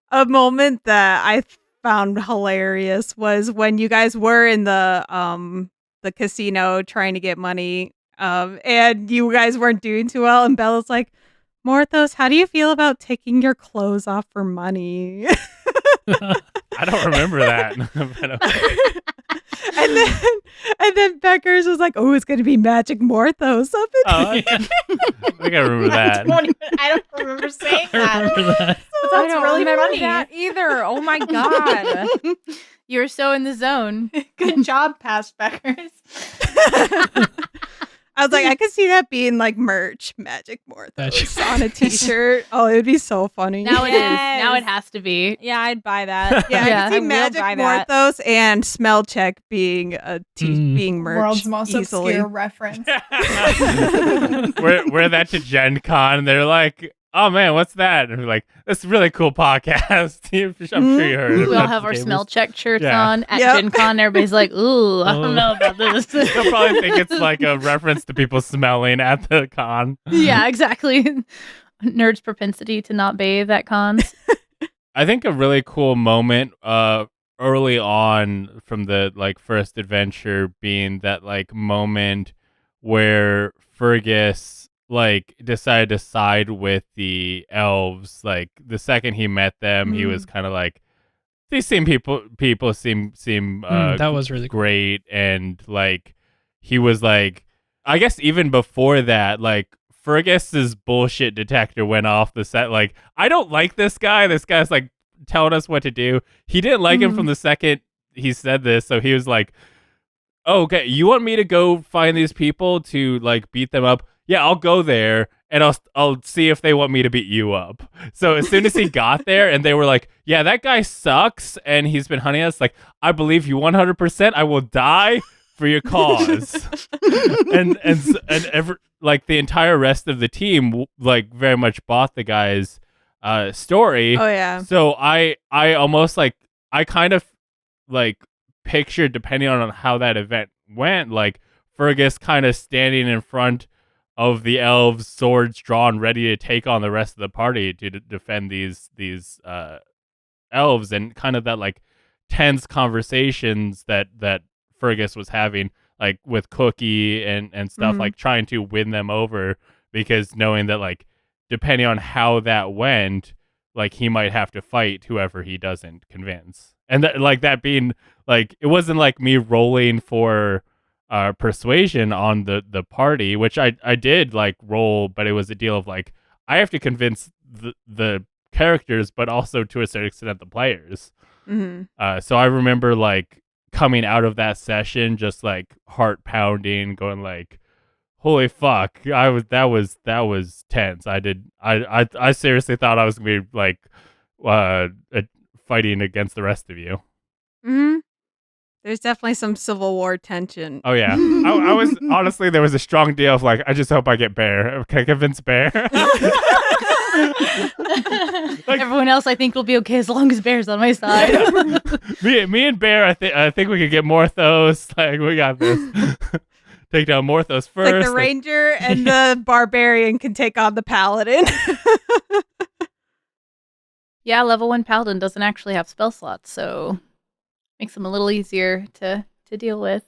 A moment that I found hilarious was when you guys were in the casino trying to get money, and you guys weren't doing too well, and Bella's like, Morthos, how do you feel about taking your clothes off for money? I don't remember that. and then Beckers was like, oh, it's gonna be Magic Morthos up in I think I remember that. I don't remember saying I that. remember that. But that's I don't really remember funny. that either. Oh my god. You're so in the zone. Good job, past Beckers. I was like, I could see that being like merch, Magic Morthos Magic. on a t-shirt. Oh, it would be so funny. Now it is. Yes. Now it has to be. Yeah, I'd buy that. Yeah, Yeah. I could see I will Magic buy that. Morthos and Smell Check being being merch. World's most easily. obscure reference. wear that to Gen Con, and they're like, oh man, what's that? And we're like, that's a really cool podcast. I'm sure you heard it. We all have our smell check shirts Yeah. on at Yep. Gen Con. Everybody's like, ooh, I don't know about this. They'll probably think it's like a reference to people smelling at the con. Yeah, exactly. Nerds' propensity to not bathe at cons. I think a really cool moment early on from the like first adventure being that like moment where Fergus like decided to side with the elves. Like the second he met them, he was kind of like, these people seem that was really cool. great, and like he was like, I guess even before that, like Fergus's bullshit detector went off the set. Like, I don't like this guy. This guy's like telling us what to do. He didn't like him from the second he said this, so he was like, oh, okay, you want me to go find these people to like beat them up? Yeah, I'll go there and I'll see if they want me to beat you up. So as soon as he got there and they were like, yeah, that guy sucks and he's been hunting us, like, I believe you 100%. I will die for your cause. and like the entire rest of the team like very much bought the guy's story. Oh yeah. So I almost like, I kind of like pictured, depending on how that event went, like Fergus kind of standing in front of the elves, swords drawn, ready to take on the rest of the party to defend these elves, and kind of that like tense conversations that Fergus was having like with Cookie and stuff, like trying to win them over, because knowing that like depending on how that went, like he might have to fight whoever he doesn't convince. And that being like, it wasn't like me rolling for persuasion on the party, which I did like roll, but it was a deal of like, I have to convince the characters, but also to a certain extent the players. So I remember like coming out of that session just like heart pounding, going like, holy fuck, that was tense. I seriously thought I was gonna be like fighting against the rest of you. There's definitely some Civil War tension. Oh yeah, I was honestly, there was a strong deal of like, I just hope I get Bear. Can I convince Bear? Like, everyone else, I think, will be okay as long as Bear's on my side. me and Bear, I think we could get Morthos. Like, we got this. Take down Morthos first. Like the ranger and the barbarian can take on the paladin. Yeah, level 1 paladin doesn't actually have spell slots, so makes them a little easier to deal with.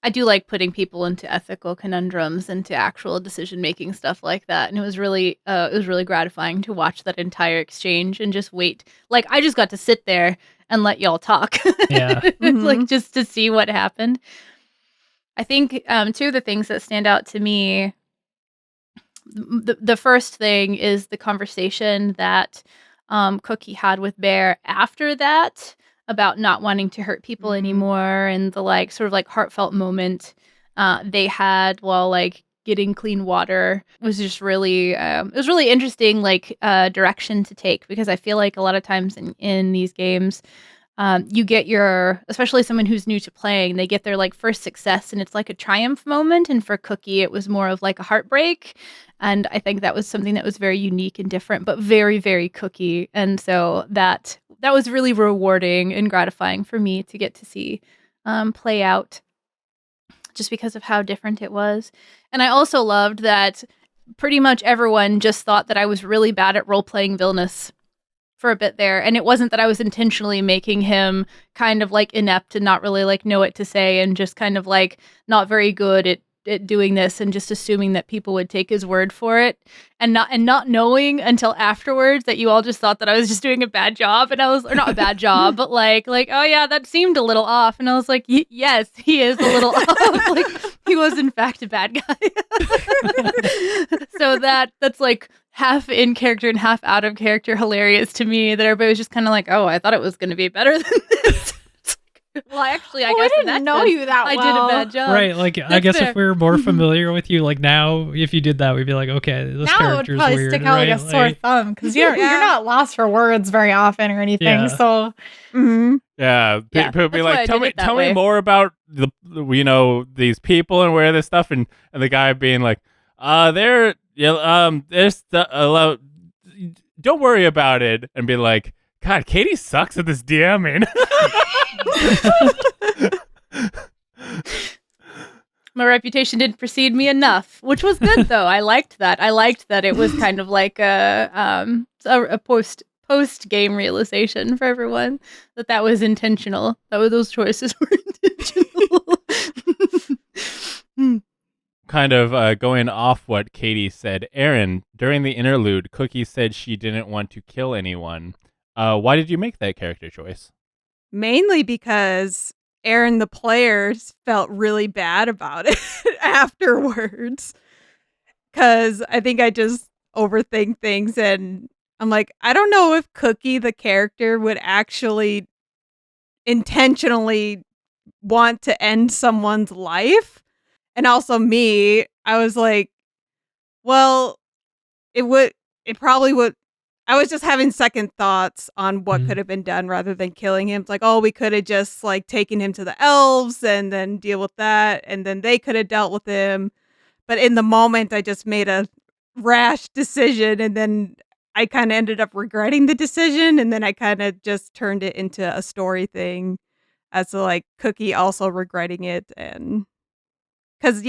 I do like putting people into ethical conundrums and to actual decision-making stuff like that. And it was really gratifying to watch that entire exchange and just wait. Like, I just got to sit there and let y'all talk. Yeah. Like, just to see what happened. I think two of the things that stand out to me, the first thing is the conversation that Cookie had with Bear after that, about not wanting to hurt people anymore, and the like sort of like heartfelt moment they had while like getting clean water was just really it was really interesting, like direction to take, because I feel like a lot of times in these games you get especially someone who's new to playing, they get their like first success and it's like a triumph moment, and for Cookie it was more of like a heartbreak. And I think that was something that was very unique and different, but very, very Cookie. And so that was really rewarding and gratifying for me to get to see play out, just because of how different it was. And I also loved that pretty much everyone just thought that I was really bad at role-playing villainous for a bit there. And it wasn't that I was intentionally making him kind of like inept and not really like know what to say, and just kind of like not very good at doing this, and just assuming that people would take his word for it, and not knowing until afterwards that you all just thought that I was just doing a bad job, and I was, or not a bad job, but like oh yeah, that seemed a little off, and I was like, yes, he is a little off. Like, he was in fact a bad guy. So that's like half in character and half out of character hilarious to me, that everybody was just kind of like, oh, I thought it was going to be better than this. Well, actually, I guess I didn't know you that well. I did a bad job. Right, like, I guess fair. If we were more familiar with you, like now, if you did that, we'd be like, okay, this now character's it would probably weird, stick out right? like a sore thumb, because you're not lost for words very often or anything. Yeah. So, Yeah, people be like, tell me more about these people and where this stuff, and the guy being like, there's don't worry about it, and be like, God, Katie sucks at this DMing. My reputation didn't precede me enough, which was good though. I liked that. I liked that it was kind of like a post game realization for everyone that was intentional. Those choices were intentional. kind of going off what Katie said, Erin, during the interlude, Cookie said she didn't want to kill anyone. Why did you make that character choice? Mainly because Erin, the players, felt really bad about it afterwards. Because I think I just overthink things, and I'm like, I don't know if Cookie, the character, would actually intentionally want to end someone's life. And also me, I was like, well, it probably would. I was just having second thoughts on what could have been done rather than killing him. It's like, oh, we could have just like taken him to the elves and then deal with that, and then they could have dealt with him. But in the moment, I just made a rash decision, and then I kind of ended up regretting the decision, and then I kind of just turned it into a story thing as to like Cookie also regretting it. And because,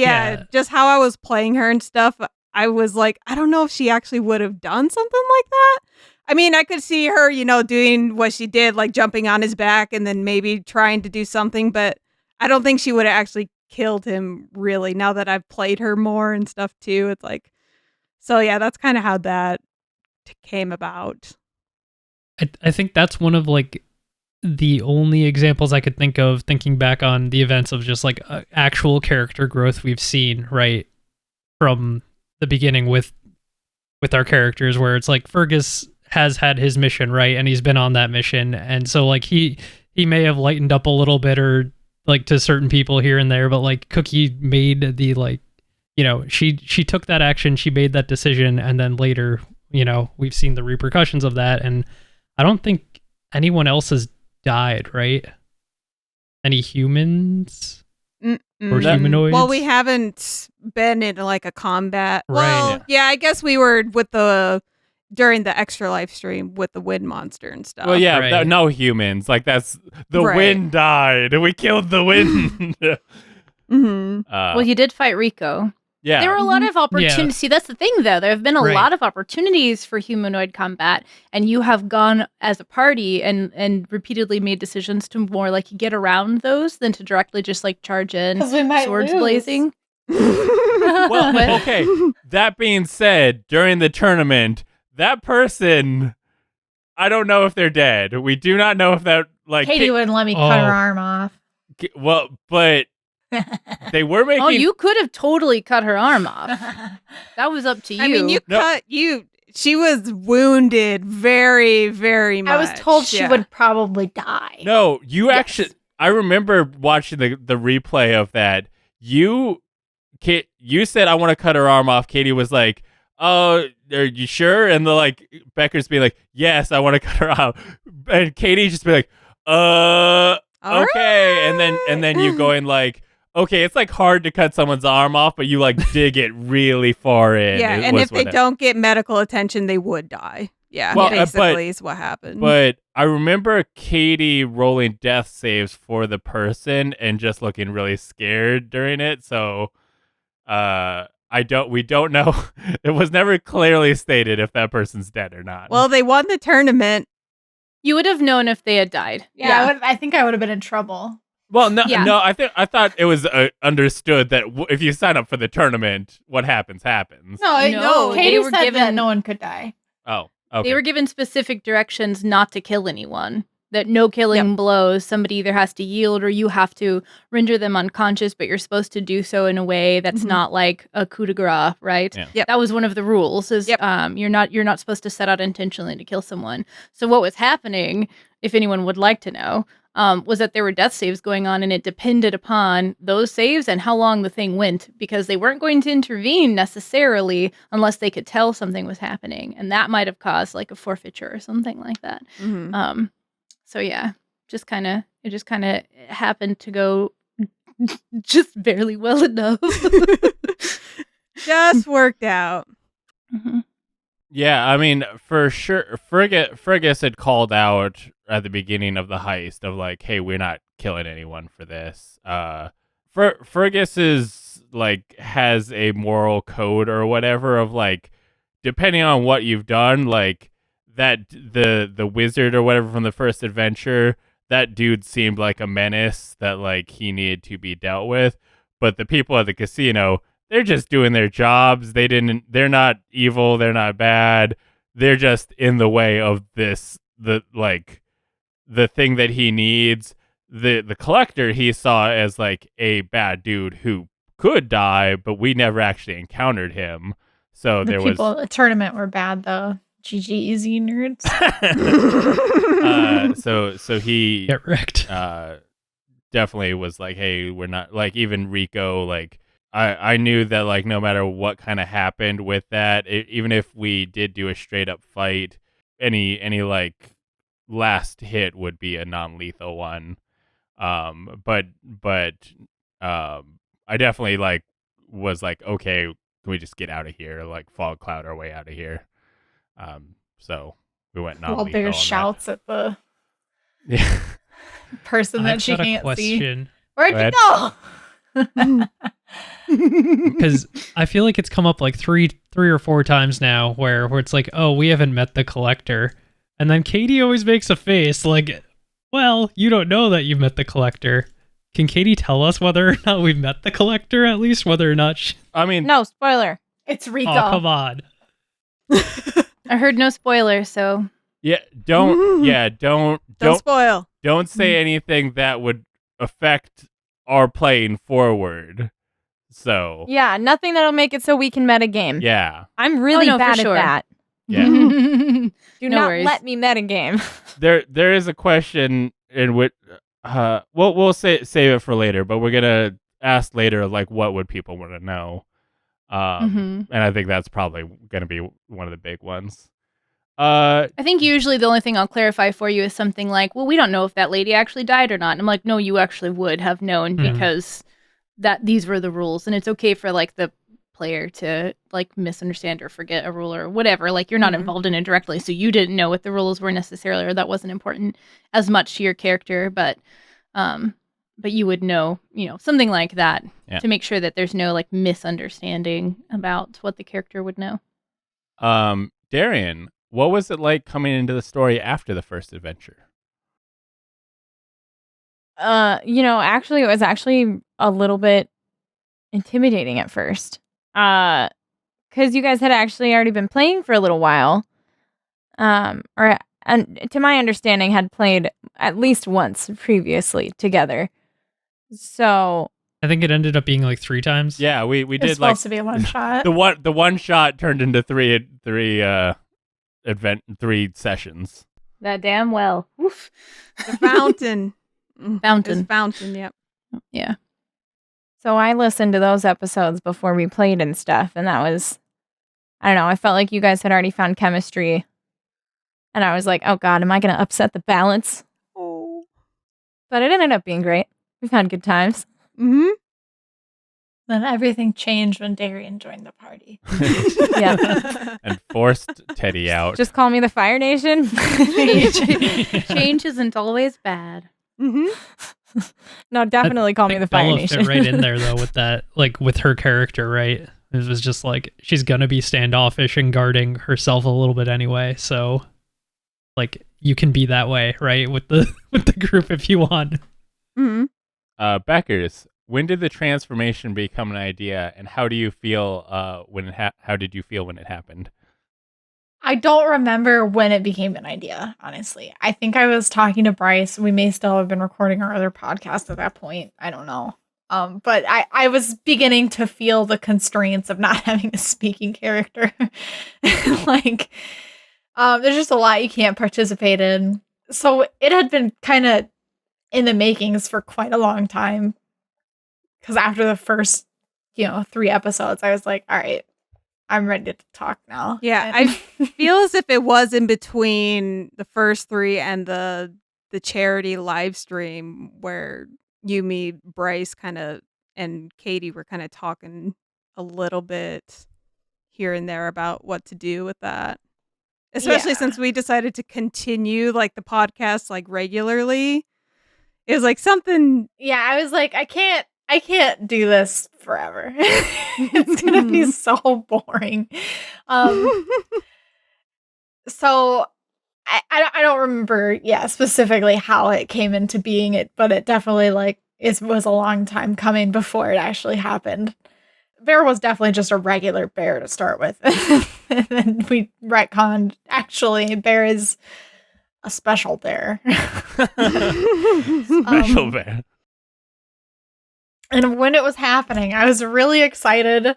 just how I was playing her and stuff, I was like, I don't know if she actually would have done something like that. I mean, I could see her, doing what she did, like jumping on his back and then maybe trying to do something, but I don't think she would have actually killed him, really, now that I've played her more and stuff too. It's like, so yeah, that's kind of how that came about. I think that's one of like the only examples I could think of thinking back on the events of just like actual character growth we've seen right from the beginning with our characters, where it's like Fergus has had his mission, right, and he's been on that mission, and so like he may have lightened up a little bit or like to certain people here and there, but like Cookie made the like, she took that action, she made that decision, and then later, we've seen the repercussions of that, and I don't think anyone else has died, right? Any humans or humanoids? Well, we haven't been in like a combat. Right. Well, yeah, I guess we were during the extra live stream with the wind monster and stuff. Well, yeah, Right. no humans. Like that's the Right. wind died. We killed the wind. Well, you did fight Rico. Yeah. There were a lot of opportunities. Yeah. See, that's the thing, though. There have been a Right. lot of opportunities for humanoid combat, and you have gone as a party and repeatedly made decisions to more like get around those than to directly just like charge in, 'Cause we might swords lose. blazing. Well, What? okay. That being said, during the tournament, that person, I don't know if they're dead. We do not know if that like Katie wouldn't let me cut Oh. her arm off. well, but they were making. Oh, you could have totally cut her arm off. That was up to you. I mean, No. she was wounded very, very much. I was told she yeah. would probably die. No, you actually. I remember watching the replay of that. You said I want to cut her arm off. Katie was like, "Oh, are you sure?" And the like Beckers be like, "Yes, I want to cut her off." And Katie just be like, All okay." right. And then you going like, "Okay, it's like hard to cut someone's arm off, but you like dig it really far in." Yeah, It and was if they what- don't get medical attention, they would die. Yeah, Well, basically is what happened. But I remember Katie rolling death saves for the person and just looking really scared during it. So, we don't know. It was never clearly stated if that person's dead or not. well, they won the tournament. you would have known if they had died. Yeah, I think I would have been in trouble. no, yeah. no. I thought it was understood that if you sign up for the tournament, what happens happens. No, No, Katie they were said that given- no one could die. Oh, okay. They were given specific directions not to kill anyone. That no killing blows. Somebody either has to yield or you have to render them unconscious, but you're supposed to do so in a way that's Mhm. not like a coup de grace, right? Yeah. Yep. That was one of the rules. Is Yep. you're not supposed to set out intentionally to kill someone. So what was happening, if anyone would like to know, was that there were death saves going on, and it depended upon those saves and how long the thing went, because they weren't going to intervene necessarily unless they could tell something was happening, and that might have caused like a forfeiture or something like that. Mhm. So yeah, it just kind of happened to go just barely well enough. Just worked out. Mhm. Yeah, I mean, for sure, Fergus had called out at the beginning of the heist of like, "Hey, we're not killing anyone for this." Fergus is like has a moral code or whatever of like, depending on what you've done, like that the wizard or whatever from the first adventure, that dude seemed like a menace that like he needed to be dealt with, but the people at the casino, they're just doing their jobs. They're not evil. They're not bad. They're just in the way of the thing that he needs. The collector he saw as like a bad dude who could die, but we never actually encountered him. So The there people was at the tournament were bad though. GG easy nerds. so he Get wrecked. definitely was like, hey, we're not like, even Rico, like I knew that like no matter what kind of happened with that, even if we did do a straight up fight, any like last hit would be a non-lethal one. But I definitely like was like, okay, can we just get out of here? Like fog cloud our way out of here. So we went non-lethal. While Bear shouts at the Yeah. person that I've she got a can't see. question. Where'd Go you go? Because I feel like it's come up like three or four times now where it's like, oh, we haven't met the collector. And then Katie always makes a face like, well, you don't know that you've met the collector. Can Katie tell us whether or not we've met the collector, at least whether or not she... I mean, No, spoiler. It's Rico. Oh, come on. I heard no spoiler, so don't spoil. don't say anything that would affect our playing forward. So Yeah, nothing that'll make it so we can meta game. yeah. I'm really no, for bad at sure. that. Yeah. Do No not worries. let me meta game. there is a question in which we'll save it for later, but we're gonna ask later like what would people want to know. And I think that's probably gonna be one of the big ones. I think usually the only thing I'll clarify for you is something like, well, we don't know if that lady actually died or not. And I'm like, no, you actually would have known because that these were the rules, and it's okay for like the player to like misunderstand or forget a rule or whatever. Like you're not involved in it directly, so you didn't know what the rules were necessarily, or that wasn't important as much to your character, but you would know, something like that to make sure that there's no like misunderstanding about what the character would know. Darrian, what was it like coming into the story after the first adventure? Actually, it was actually a little bit intimidating at first. Because you guys had actually already been playing for a little while. And to my understanding, had played at least once previously together. So I think it ended up being like 3 times. Yeah, we It's did like supposed to be a one shot. the one shot turned into three sessions. That damn well. Oof. The fountain. Fountain. It's fountain, yep. Yeah. So I listened to those episodes before we played and stuff, and that was, I don't know, I felt like you guys had already found chemistry, and I was like, oh god, am I going to upset the balance? Oh. But it ended up being great. We've had good times. Mm-hmm. Then everything changed when Darrian joined the party. Yeah. And forced Teddy out. Just call me the Fire Nation. Change isn't always bad. Mm-hmm. No, definitely call me the Fire Bella Nation. fit right in there though with that, like with her character, right? It was just like she's gonna be standoffish and guarding herself a little bit anyway. So, like, you can be that way, right, with the group if you want. Mm-hmm. Beckers, when did the transformation become an idea, and how do you feel how did you feel when it happened? I don't remember when it became an idea, honestly. I think I was talking to Bryce. We may still have been recording our other podcast at that point. I don't know. But I was beginning to feel the constraints of not having a speaking character. There's just a lot you can't participate in. So it had been kind of in the makings for quite a long time. Because after the first, 3 episodes, I was like, all right, I'm ready to talk now. Yeah, I feel as if it was in between the first 3 and the charity live stream where you, me, Bryce and Katie were kind of talking a little bit here and there about what to do with that. Especially since we decided to continue like the podcast like regularly. It was like something. Yeah, I was like, I can't do this forever. It's gonna be so boring. So I don't remember, specifically how it came into being, but it definitely was a long time coming before it actually happened. Bear was definitely just a regular bear to start with. And then we retconned, actually, Bear is a special bear. Special bear. And when it was happening, I was really excited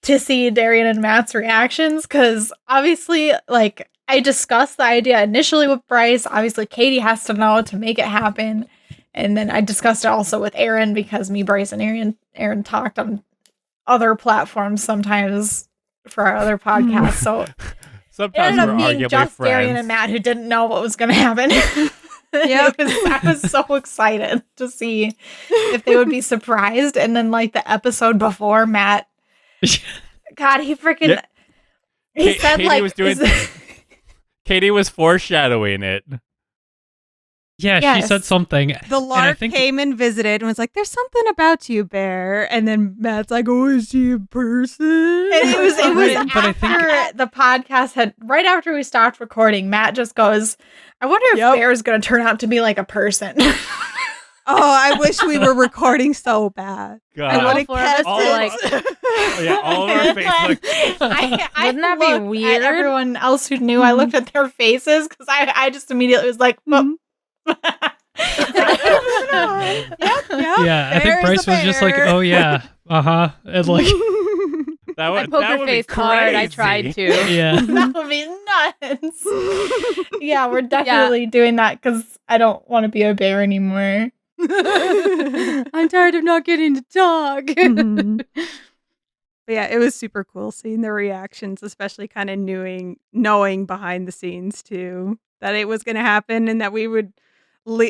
to see Darrian and Matt's reactions, because obviously, like, I discussed the idea initially with Bryce. Obviously, Katie has to know to make it happen. And then I discussed it also with Erin, because me, Bryce, and Erin talked on other platforms sometimes for our other podcasts. So it Sometimes ended we're up being arguably just friends. Darrian and Matt who didn't know what was going to happen. Yep. I was so excited to see if they would be surprised. And then, like, the episode before, Matt, God, he freaking, Yeah. he said, Katie like, was doing- Katie was foreshadowing it. Yeah, she Yes. said something. The And I lark think came and visited and was like, "There's something about you, Bear." And then Matt's like, "Oh, is she a person?" And it was Right, but I after think- the podcast had, right after we stopped recording, Matt just goes, I wonder if Yep. Bear's going to turn out to be like a person. Oh, I wish we were recording so bad. God. I All want to four of us catch were it. Oh, yeah, all of our faces. I Wouldn't that be looked weird? At everyone else who knew, I looked at their faces, because I just immediately was like, oh. Yep, Yeah, I think Bear is Bryce a was just like, bear. "Oh yeah, and like, That I would, that poker would be faced hard. I crazy. tried to. yeah." That would be nuts. Yeah, we're definitely doing that, because I don't want to be a bear anymore. I'm tired of not getting to talk. Mhm. But yeah, it was super cool seeing the reactions, especially kind of knowing behind the scenes too that it was going to happen, and that we would,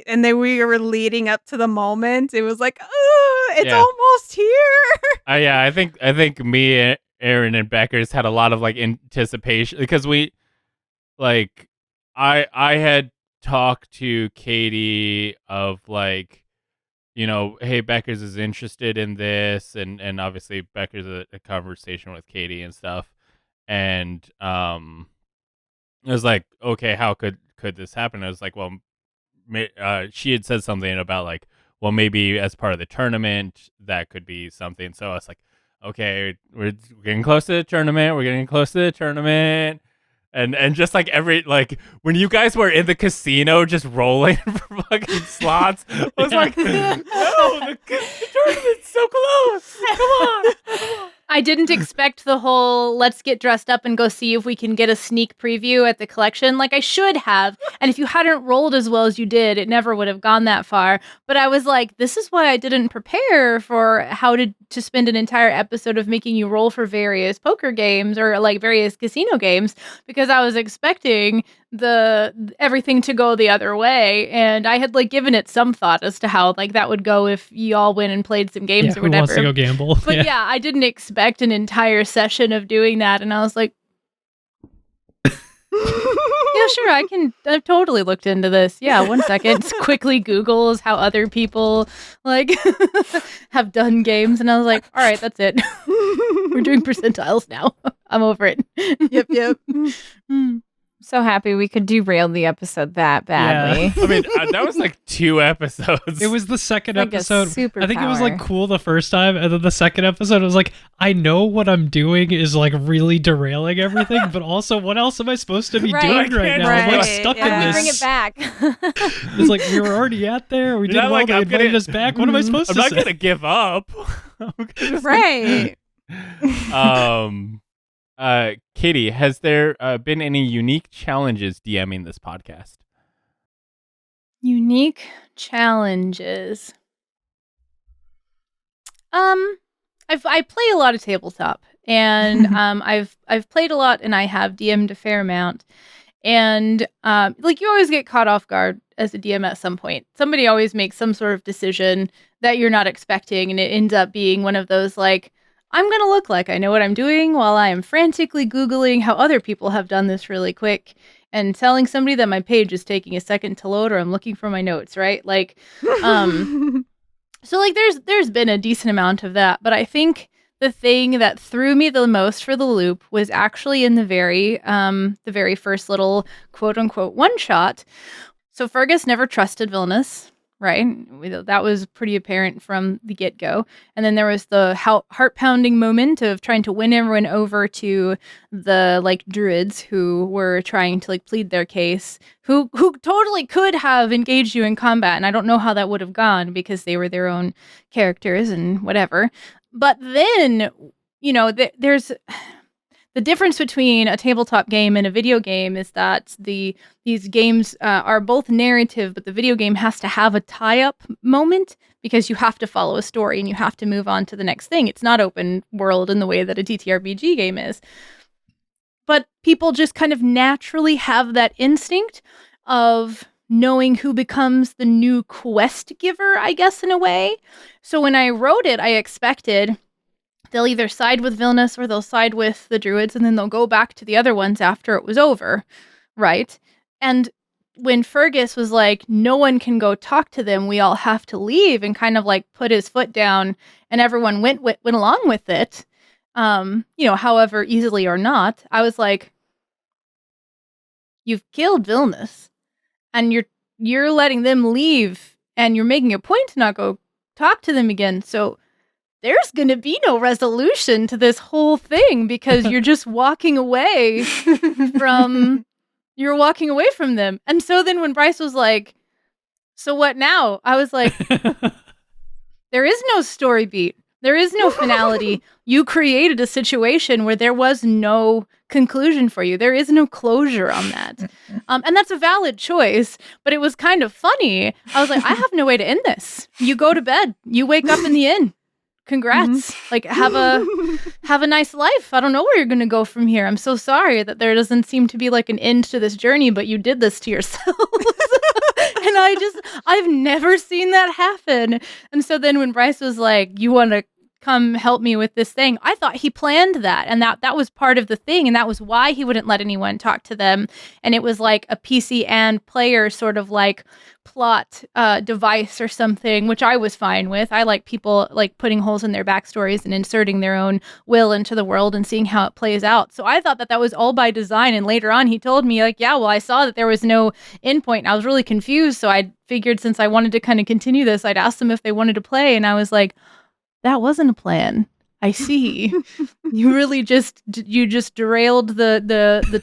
and then we were leading up to the moment. It was like, oh, it's Yeah. almost here. Yeah, I think me, Erin, and Beckers had a lot of like anticipation, because we, like, I had talked to Katie of, like, you know, hey, Beckers is interested in this, and obviously Beckers a conversation with Katie and stuff, and it was like, okay, how could this happen? I was like, well, she had said something about, like, well, maybe as part of the tournament that could be something. So I was like, okay, we're getting close to the tournament. And just like when you guys were in the casino just rolling for fucking slots, I was like, no, the tournament's so close. Come on. I didn't expect the whole let's get dressed up and go see if we can get a sneak preview at the collection like I should have. And if you hadn't rolled as well as you did, it never would have gone that far. But I was like, this is why I didn't prepare for how to spend an entire episode of making you roll for various poker games or like various casino games, because I was expecting everything to go the other way, and I had like given it some thought as to how like that would go if y'all went and played some games Yeah, or who whatever. wants to go gamble? But yeah, I didn't expect an entire session of doing that, and I was like, yeah, sure, I've totally looked into this. Yeah, one second. Just quickly Googles how other people like have done games, and I was like, all right, that's it. We're doing percentiles now. I'm over it. Yep. So happy we could derail the episode that badly. I mean, that was like 2 episodes. It was the second Like a episode. I think it was like superpower. cool the first time, and then the second episode was like, I know what I'm doing is like really derailing everything, but also what else am I supposed to be Right. doing right now? I'm like Right, stuck yeah. How in do we this. bring it back? It's like we were already at there. We You're did not well. like, They I'm invited gonna- us back. What am I supposed I'm to not say? gonna give up. I'm gonna just- Right. Katie, has there been any unique challenges DMing this podcast? Unique challenges. I play a lot of tabletop, and I've played a lot, and I have DM'd a fair amount, and like you always get caught off guard as a DM at some point. Somebody always makes some sort of decision that you're not expecting, and it ends up being one of those like, I'm going to look like I know what I'm doing while I am frantically Googling how other people have done this really quick and telling somebody that my page is taking a second to load or I'm looking for my notes, right? Like, so like there's been a decent amount of that, but I think the thing that threw me the most for the loop was actually in the very first little quote unquote one shot. So Fergus never trusted Vilnius. right? That was pretty apparent from the get-go. And then there was the heart-pounding moment of trying to win everyone over to the like druids who were trying to like plead their case, who totally could have engaged you in combat, and I don't know how that would have gone because they were their own characters and whatever. But then, there's the difference between a tabletop game and a video game is that these games are both narrative, but the video game has to have a tie-up moment because you have to follow a story and you have to move on to the next thing. It's not open world in the way that a TTRPG game is. But people just kind of naturally have that instinct of knowing who becomes the new quest giver, I guess, in a way. So when I wrote it, I expected they'll either side with Villainous or they'll side with the druids, and then they'll go back to the other ones after it was over, right? And when Fergus was like, no one can go talk to them, we all have to leave, and kind of like put his foot down, and everyone went along with it, however easily or not, I was like, you've killed Villainous, and you're letting them leave, and you're making a point to not go talk to them again, so there's going to be no resolution to this whole thing because you're just walking away from them. And so then when Bryce was like, so what now? I was like, there is no story beat. There is no finality. You created a situation where there was no conclusion for you. There is no closure on that. And that's a valid choice, but it was kind of funny. I was like, I have no way to end this. You go to bed. You wake up in the inn. Congrats. Like have a nice life. I don't know where you're going to go from here. I'm so sorry that there doesn't seem to be like an end to this journey, but you did this to yourself. And I've never seen that happen. And so then when Bryce was like, you want to come help me with this thing, I thought he planned that, and that was part of the thing, and that was why he wouldn't let anyone talk to them. And it was like a PC and player sort of like plot device or something, which I was fine with. I like people like putting holes in their backstories and inserting their own will into the world and seeing how it plays out. So I thought that was all by design. And later on he told me like, yeah, well, I saw that there was no endpoint and I was really confused, so I figured since I wanted to kind of continue this, I'd ask them if they wanted to play. And I was like, that wasn't a plan. I see. You really just derailed the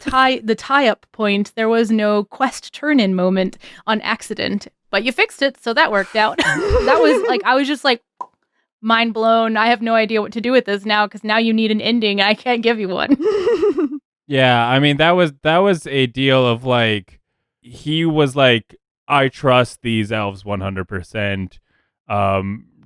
tie-up point. There was no quest turn-in moment on accident, but you fixed it, so that worked out. That was like, I was just like mind blown. I have no idea what to do with this now because now you need an ending. I can't give you one. Yeah, I mean that was a deal of like he was like, I trust these elves 100%.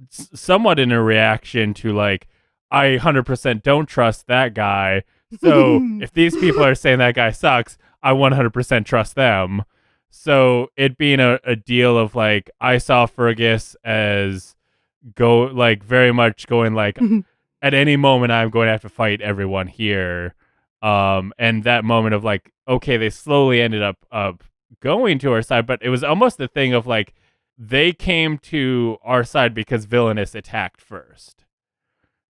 Somewhat in a reaction to like, I 100% don't trust that guy. So if these people are saying that guy sucks, I 100% trust them. So it being a deal of like, I saw Fergus as very much going like, at any moment I'm going to have to fight everyone here. And that moment of like, okay, they slowly ended up going to our side, but it was almost the thing of like, they came to our side because Villainous attacked first.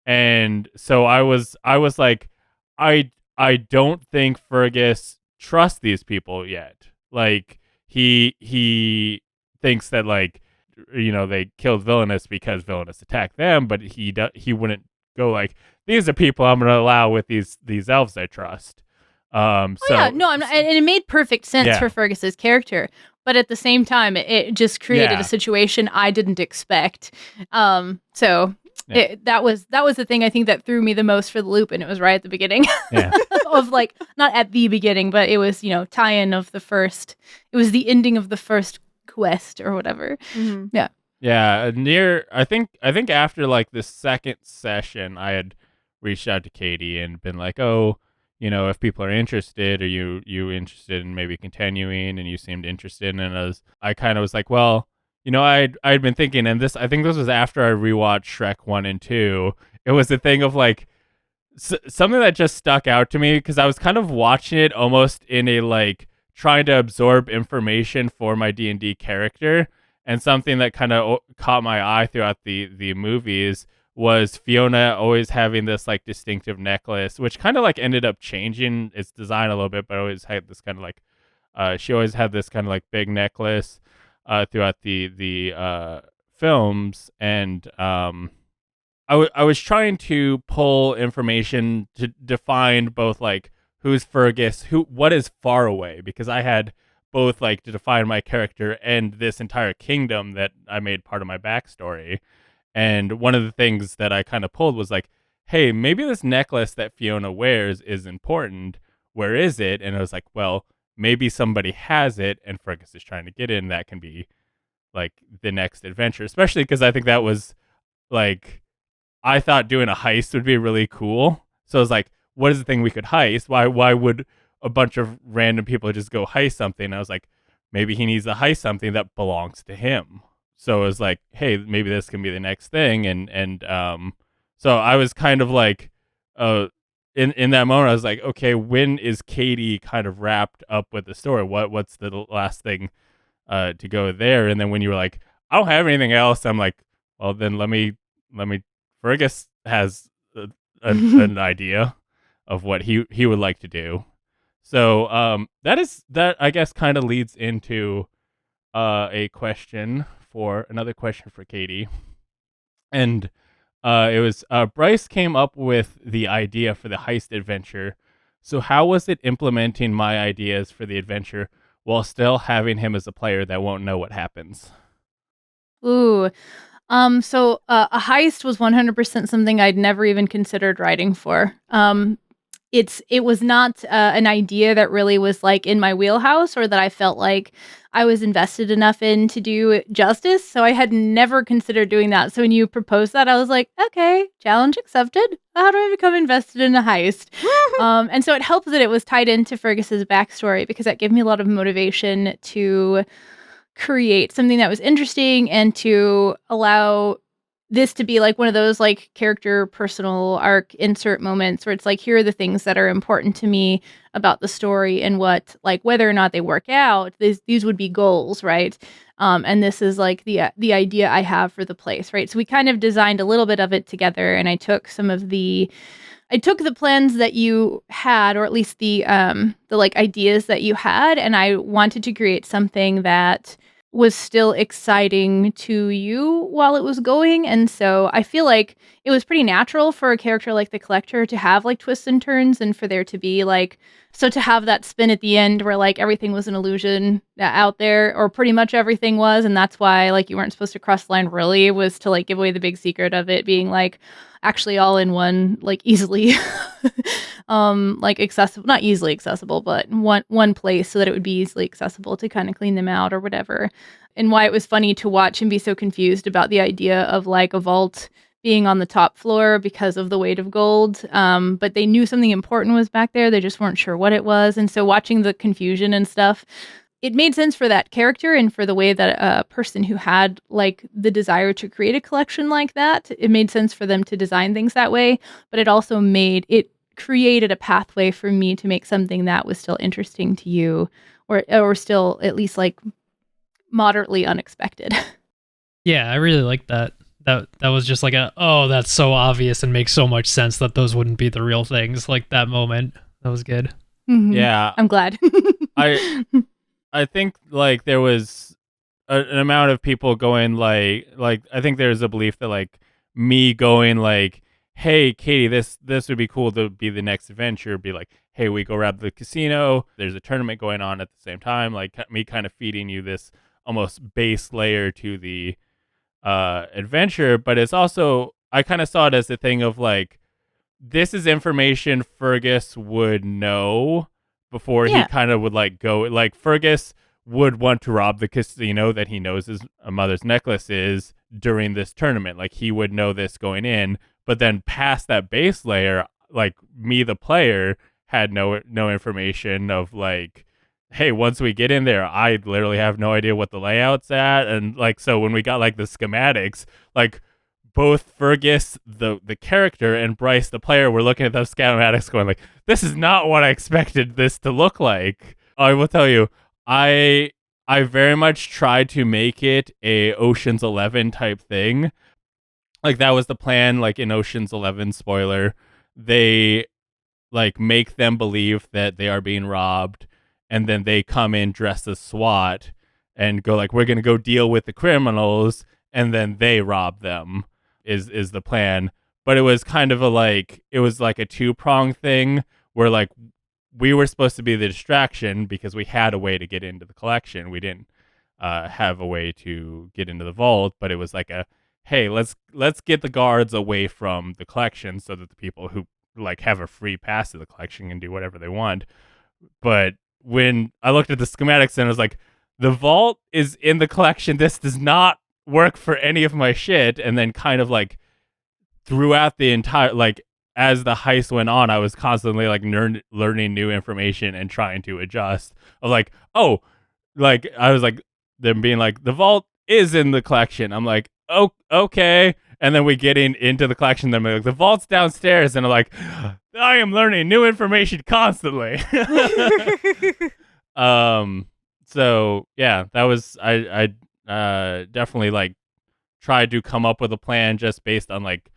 And so I was like, I don't think Fergus trusts these people yet. Like he thinks that like, they killed Villainous because Villainous attacked them, but he wouldn't go like, these are people I'm going to allow with these elves I trust. And it made perfect sense for Fergus's character. But at the same time, it just created a situation I didn't expect. That was the thing I think that threw me the most for the loop, and it was right at the beginning. Yeah. Of like, not at the beginning, but it was, tie-in of the first. It was the ending of the first quest or whatever. Mm-hmm. Yeah. Yeah. I think after like the second session, I had reached out to Katie and been like, oh, if people are interested, are you interested in maybe continuing? And you seemed interested. And I kind of was like, well, I'd been thinking, and I think this was after I rewatched Shrek 1 and 2. It was the thing of like, something that just stuck out to me because I was kind of watching it almost in a like trying to absorb information for my D&D character. And something that kind of caught my eye throughout the movies was Fiona always having this like distinctive necklace, which kind of like ended up changing its design a little bit, but always had this kind of like, she always had this kind of like big necklace. throughout the films, and I was trying to pull information to define both like who's Fergus, what is far away, because I had both like to define my character and this entire kingdom that I made part of my backstory. And one of the things that I kind of pulled was like, hey, maybe this necklace that Fiona wears is important. Where is it? And I was like, well, maybe somebody has it and Fergus is trying to get in. That can be like the next adventure, especially because I think that was like, I thought doing a heist would be really cool. So I was like, what is the thing we could heist? Why would a bunch of random people just go heist something? And I was like, maybe he needs to heist something that belongs to him. So it was like, hey, maybe this can be the next thing. And so I was kind of like, in that moment, I was like, okay, when is Katie kind of wrapped up with the story? What's the last thing to go there? And then when you were like, I don't have anything else, I'm like, well, then let me. Fergus has an idea of what he would like to do. So that I guess kind of leads into another question for Katie, and it was Bryce came up with the idea for the heist adventure. So how was it implementing my ideas for the adventure while still having him as a player that won't know what happens? Ooh. So a heist was 100% something I'd never even considered writing for. It was not an idea that really was like in my wheelhouse or that I felt like I was invested enough in to do justice. So I had never considered doing that. So when you proposed that, I was like, okay, challenge accepted. How do I become invested in a heist? And so it helped that it was tied into Fergus's backstory because that gave me a lot of motivation to create something that was interesting and to allow this to be like one of those like character personal arc insert moments where it's like, here are the things that are important to me about the story and what, like, whether or not they work out, these would be goals, right? And this is like the idea I have for the place, right? So we kind of designed a little bit of it together, and I took the plans that you had, or at least the like ideas that you had, and I wanted to create something that was still exciting to you while it was going. And so I feel like it was pretty natural for a character like the Collector to have like twists and turns, and for there to be like, so to have that spin at the end where like everything was an illusion out there, or pretty much everything was, and that's why like you weren't supposed to cross the line really, was to like give away the big secret of it being like actually all in one, like easily like accessible, not easily accessible, but one place, so that it would be easily accessible to kind of clean them out or whatever. And why it was funny to watch him be so confused about the idea of like a vault being on the top floor because of the weight of gold, but they knew something important was back there, they just weren't sure what it was. And so watching the confusion and stuff, it made sense for that character and for the way that a person who had like the desire to create a collection like that, it made sense for them to design things that way. But it also created a pathway for me to make something that was still interesting to you, or still at least like moderately unexpected. Yeah, I really like that. That was just like that's so obvious and makes so much sense that those wouldn't be the real things. Like that moment, that was good. Mm-hmm. Yeah, I'm glad. I think like there was an amount of people going like I think there's a belief that like me going like, hey Katie, this would be cool to be the next adventure, be like, hey, we go rob the casino, there's a tournament going on at the same time, like me kind of feeding you this almost base layer to the adventure. But it's also, I kind of saw it as the thing of like, this is information Fergus would know before he kind of would like go, like Fergus would want to rob the casino that he knows his mother's necklace is during this tournament. Like he would know this going in, but then past that base layer, like me, the player, had no information of like, hey, once we get in there, I literally have no idea what the layout's at. And like, so when we got like the schematics, like both Fergus, the character, and Bryce, the player, were looking at those schematics going like, this is not what I expected this to look like. I will tell you, I very much tried to make it a Ocean's 11 type thing. Like that was the plan. Like in Ocean's 11, spoiler, they like make them believe that they are being robbed, and then they come in dressed as SWAT, and go like, we're going to go deal with the criminals and then they rob them is the plan. But it was kind of it was like a two-pronged thing where like we were supposed to be the distraction because we had a way to get into the collection. We didn't have a way to get into the vault, but it was like hey, let's get the guards away from the collection so that the people who like have a free pass to the collection can do whatever they want. But when I looked at the schematics and I was like, the vault is in the collection. This does not work for any of my shit. And then kind of like throughout the entire, like as the heist went on, I was constantly like learning new information and trying to adjust. I was like, oh, like I was like them being like, the vault is in the collection. I'm like, oh, okay. And then we get into the collection. Then we're like, the vault's downstairs, and I'm like, I am learning new information constantly. So yeah, that was I definitely like tried to come up with a plan just based on like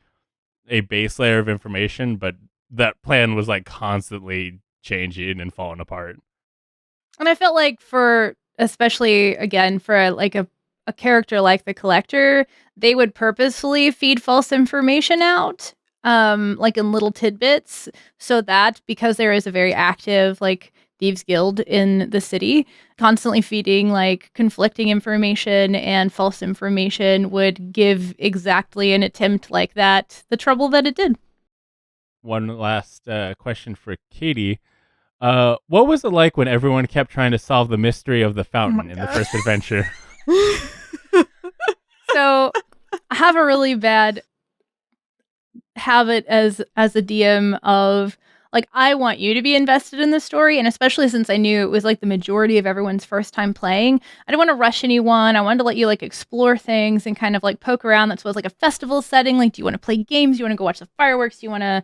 a base layer of information, but that plan was like constantly changing and falling apart. And I felt like especially again for like a character like the Collector, they would purposefully feed false information out, like in little tidbits, so that because there is a very active like thieves guild in the city, constantly feeding like conflicting information and false information would give exactly an attempt like that the trouble that it did. One last question for Katie. What was it like when everyone kept trying to solve the mystery of the fountain in the first adventure? So I have a really bad habit as a DM of like, I want you to be invested in the story, and especially since I knew it was like the majority of everyone's first time playing, I didn't want to rush anyone. I wanted to let you like explore things and kind of like poke around. That's what was like a festival setting. Like, do you want to play games? Do you want to go watch the fireworks? Do you want to,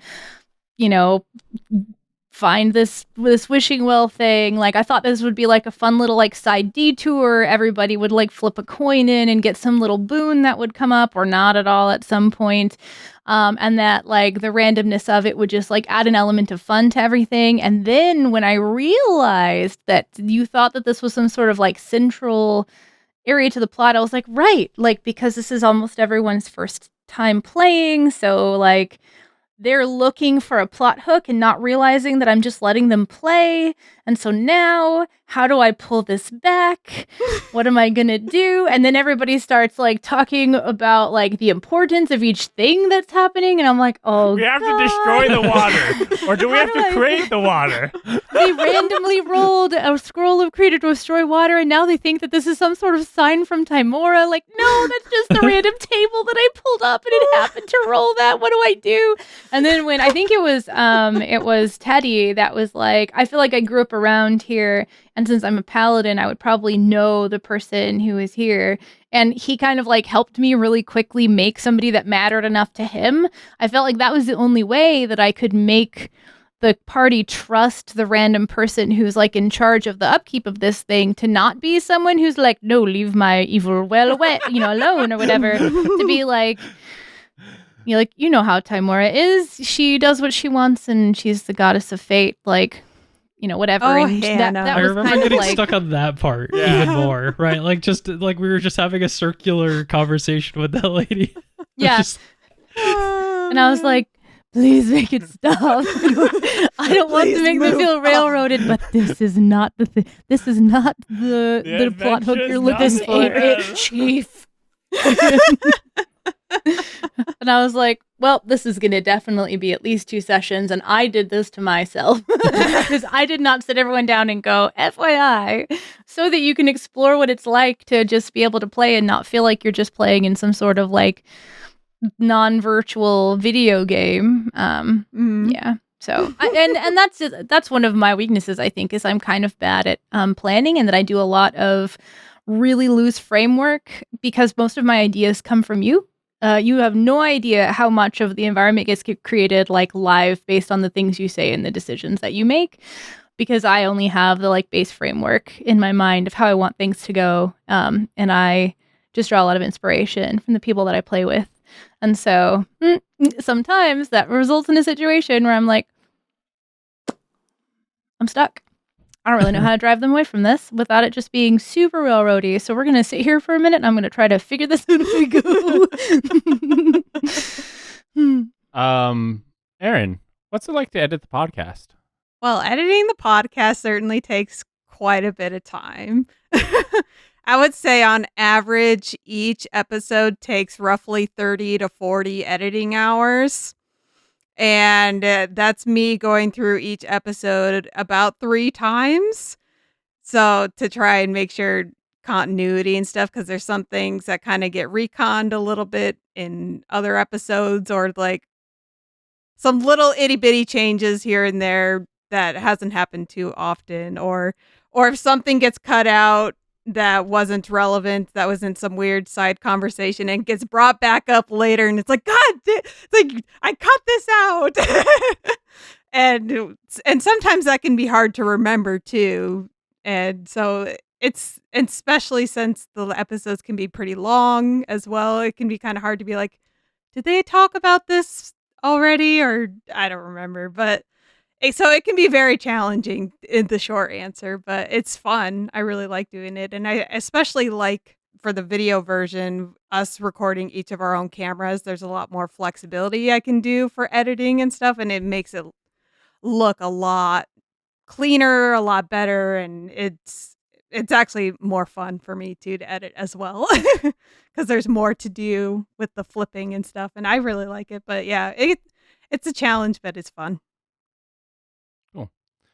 find this wishing well thing? Like, I thought this would be like a fun little like side detour. Everybody would like flip a coin in and get some little boon that would come up, or not at all at some point. And that like the randomness of it would just like add an element of fun to everything. And then when I realized that you thought that this was some sort of like central area to the plot, I was like, right, like because this is almost everyone's first time playing, so like they're looking for a plot hook and not realizing that I'm just letting them play. And so now, how do I pull this back? What am I gonna do? And then everybody starts like talking about like the importance of each thing that's happening. And I'm like, oh, we have to destroy the water. Or do we have to create the water? They randomly rolled a scroll of create or destroy water, and now they think that this is some sort of sign from Timora. Like, no, that's just a random table that I pulled up and it happened to roll that. What do I do? And then when I think it was Teddy that was like, I feel like I grew up around here, and since I'm a paladin, I would probably know the person who is here. And he kind of like helped me really quickly make somebody that mattered enough to him. I felt like that was the only way that I could make the party trust the random person who's like in charge of the upkeep of this thing to not be someone who's like, no, leave my evil well away, alone or whatever. To be like, you know how Timora is. She does what she wants, and she's the goddess of fate. Like, whatever. Oh, and Hannah. that I was remember kind of getting like, stuck on that part even more, right? Like, just like we were just having a circular conversation with that lady. yeah. And I was like, please make it stop. I don't want to make them feel railroaded, but this is not the thing. This is not the plot hook you're looking for. It, Chief. And I was like, well, this is going to definitely be at least 2 sessions, and I did this to myself because I did not sit everyone down and go, FYI, so that you can explore what it's like to just be able to play and not feel like you're just playing in some sort of like non-virtual video game. Yeah. So, and that's one of my weaknesses, I think, is I'm kind of bad at planning, and that I do a lot of really loose framework because most of my ideas come from you. You have no idea how much of the environment gets created like live based on the things you say and the decisions that you make, because I only have the like base framework in my mind of how I want things to go. And I just draw a lot of inspiration from the people that I play with. And so sometimes that results in a situation where I'm like, I'm stuck. I don't really know how to drive them away from this without it just being super railroady. So we're going to sit here for a minute and I'm going to try to figure this out as we go. Erin, what's it like to edit the podcast? Well, editing the podcast certainly takes quite a bit of time. I would say on average, each episode takes roughly 30 to 40 editing hours. And that's me going through each episode about 3 times. So to try and make sure continuity and stuff, because there's some things that kind of get reconned a little bit in other episodes, or like some little itty bitty changes here and there that hasn't happened too often, or if something gets cut out that wasn't relevant, that was in some weird side conversation and gets brought back up later, and it's like, God, like I cut this out. and sometimes that can be hard to remember too. And so it's, especially since the episodes can be pretty long as well, it can be kind of hard to be like, did they talk about this already? Or I don't remember, but so it can be very challenging in the short answer, but it's fun. I really like doing it. And I especially like for the video version, us recording each of our own cameras. There's a lot more flexibility I can do for editing and stuff. And it makes it look a lot cleaner, a lot better. And it's actually more fun for me too to edit as well, because there's more to do with the flipping and stuff. And I really like it. But yeah, it's a challenge, but it's fun.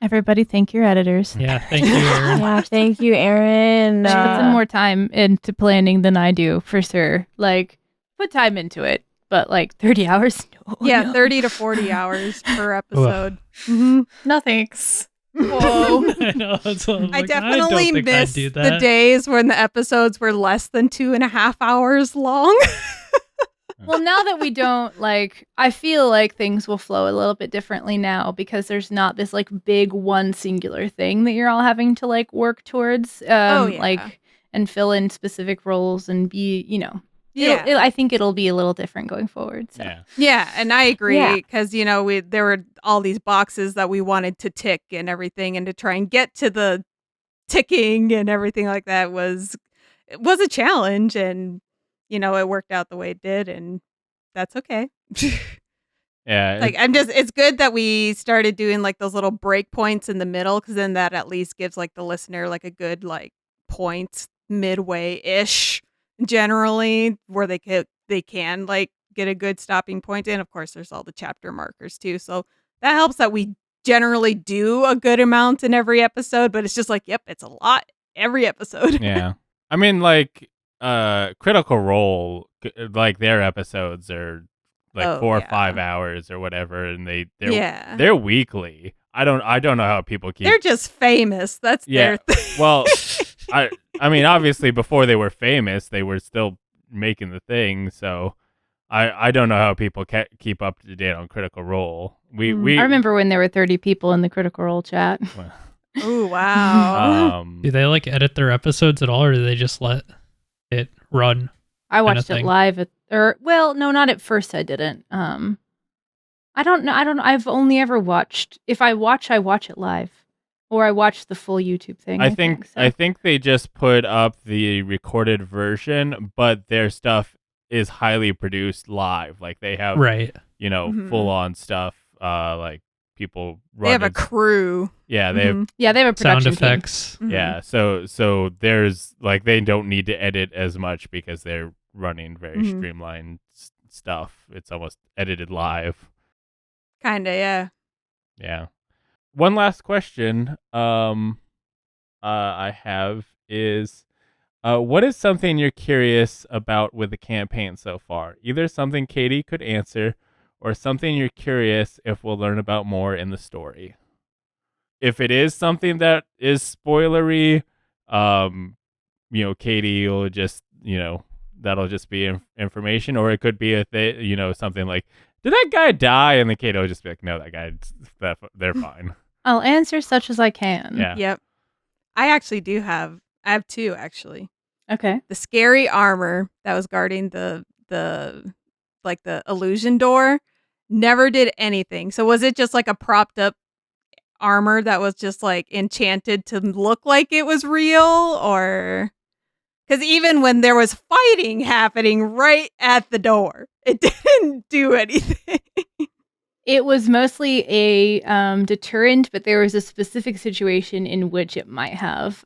Everybody, thank your editors. Yeah, thank you, Erin. Yeah, thank you, Erin. She puts in more time into planning than I do, for sure. Like, put time into it, but like 30 hours? No. Yeah, 30 to 40 hours per episode. Mm-hmm. No thanks. Whoa. I know. I definitely don't think miss I'd do the that. days when the episodes were less than 2.5 hours long. Well, now that we don't, like, I feel like things will flow a little bit differently now because there's not this, like, big one singular thing that you're all having to, like, work towards. Like, and fill in specific roles and be, you know. Yeah. I think it'll be a little different going forward. So. Yeah, and I agree, because, you know, there were all these boxes that we wanted to tick and everything, and to try and get to the ticking and everything like that was a challenge, and you know, it worked out the way it did, and that's okay. Yeah. Like, it's good that we started doing like those little break points in the middle, because then that at least gives like the listener like a good like point midway-ish generally, where they can like get a good stopping point. And of course there's all the chapter markers too. So that helps that we generally do a good amount in every episode, but it's just like, yep, it's a lot every episode. Yeah. I mean, like, Critical Role, like their episodes are like 4 or 5 hours or whatever, and they're weekly. I don't know how people keep. They're just famous. That's their thing. Well, I mean, obviously before they were famous, they were still making the thing. So I don't know how people keep up to date on Critical Role. We I remember when there were 30 people in the Critical Role chat. Oh wow! Do they like edit their episodes at all, or do they just let it run? I watched it live no, not at first. I didn't. I don't know. I've only ever watched. If I watch it live, or I watch the full YouTube thing. I think they just put up the recorded version, but their stuff is highly produced live. Like they have, you know, full on stuff. Like people run. They have a crew. Yeah, they have. Yeah, they have a production sound effects. team. Yeah, so there's like they don't need to edit as much because they're running very streamlined stuff. It's almost edited live. Kinda, yeah. Yeah. One last question I have is what is something you're curious about with the campaign so far? Either something Katie could answer or something you're curious if we'll learn about more in the story. If it is something that is spoilery, you know, Katie will just, you know, that'll just be information, or it could be you know, something like, did that guy die? And the Katie will just be like, no, they're fine. I'll answer such as I can. Yeah. Yep. I have 2 actually. Okay. The scary armor that was guarding the illusion door never did anything. So was it just like a propped up armor that was just like enchanted to look like it was real, or because even when there was fighting happening right at the door, it didn't do anything. It was mostly a deterrent, but there was a specific situation in which it might have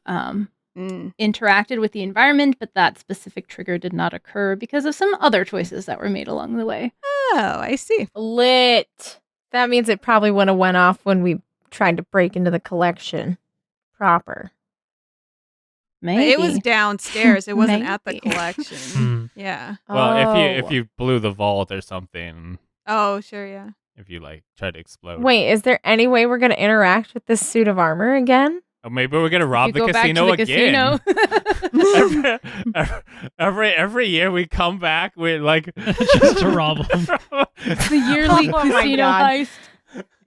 interacted with the environment, but that specific trigger did not occur because of some other choices that were made along the way. Oh, I see. Lit. That means it probably would have went off when we tried to break into the collection proper. Maybe. It was downstairs. It wasn't at the Maybe. collection. Yeah. Well, if you blew the vault or something, Oh, sure, yeah. if you like try to explode. Wait, is there any way we're going to interact with this suit of armor again? Or maybe we're gonna rob You the go back to casino the again. casino. every year we come back with like Just to rob them. The yearly Oh my casino God. heist.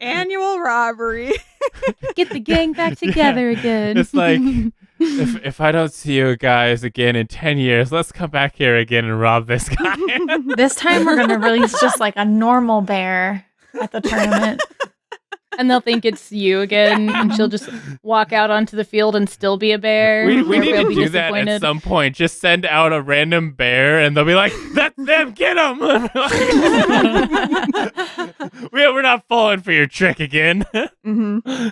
Annual robbery. Get the gang back together again. It's like if I don't see you guys again in 10 years, let's come back here again and rob this guy. This time we're gonna release just like a normal bear at the tournament. And they'll think it's you again, and she'll just walk out onto the field and still be a bear. we Everybody need will to be do that at disappointed. some point. Just send out a random bear and they'll be like, that's them, get them. We're not falling for your trick again. Mm-hmm.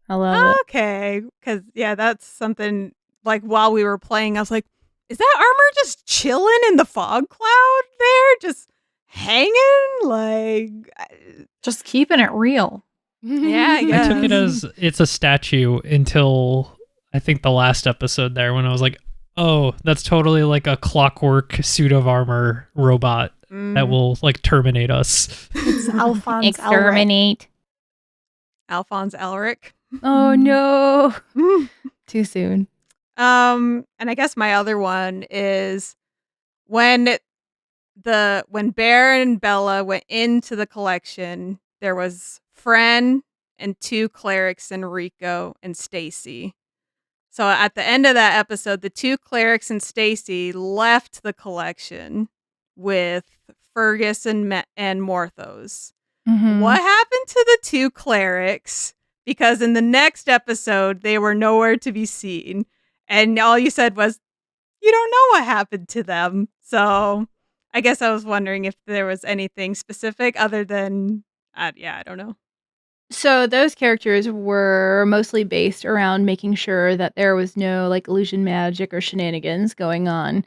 I love it. Okay, because that's something. Like while we were playing, I was like, "Is that armor just chilling in the fog cloud there, just hanging?" Like, Just keeping it real. yeah, I I guess. took it as it's a statue until I think the last episode there when I was like, oh, that's totally like a clockwork suit of armor robot that will like terminate us. It's Alphonse Elric. Exterminate. Alphonse Elric. Oh no. Too soon. And I guess my other one is when Bear and Bella went into the collection, there was Fren and 2 clerics, Enrico and Stacy. So at the end of that episode, the 2 clerics and Stacy left the collection with Fergus and Morthos. Mhm. What happened to the 2 clerics? Because in the next episode, they were nowhere to be seen. And all you said was, you don't know what happened to them. So I guess I was wondering if there was anything specific other than, I don't know. So those characters were mostly based around making sure that there was no like illusion magic or shenanigans going on.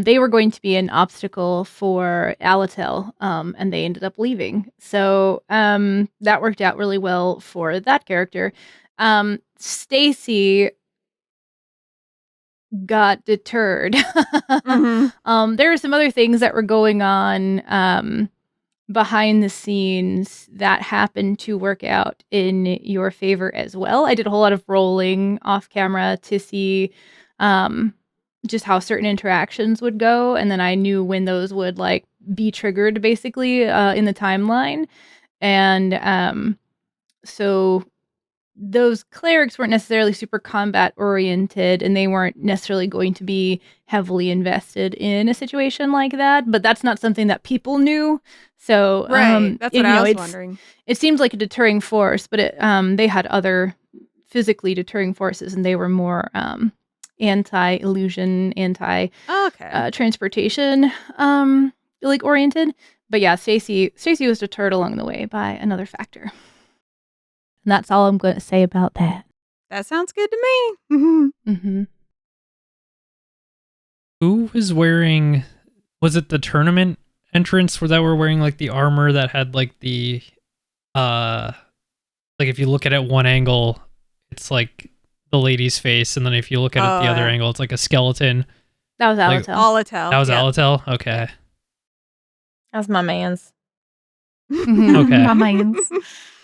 They were going to be an obstacle for Alatel, and they ended up leaving. So that worked out really well for that character. Stacy got deterred. Mm-hmm. There were some other things that were going on behind the scenes that happened to work out in your favor as well. I did a whole lot of rolling off camera to see just how certain interactions would go, and then I knew when those would like be triggered basically in the timeline. And so those clerics weren't necessarily super combat oriented, and they weren't necessarily going to be heavily invested in a situation like that, but that's not something that people knew. So Right. That's what I was it's- wondering. It seemed like a deterring force, but they had other physically deterring forces, and they were more anti-illusion, Okay. transportation like oriented. But yeah, Stacy was deterred along the way by another factor. And that's all I'm going to say about that. That sounds good to me. Mm-hmm. Who was wearing? Was it the tournament entrants where that were wearing like the armor that had like the, like if you look at it one angle, it's like the lady's face, and then if you look at it the other angle, it's like a skeleton. That was Like- Alatel. Alatel. That was yeah. Alatel. Okay. That's my man's. Okay. My man's.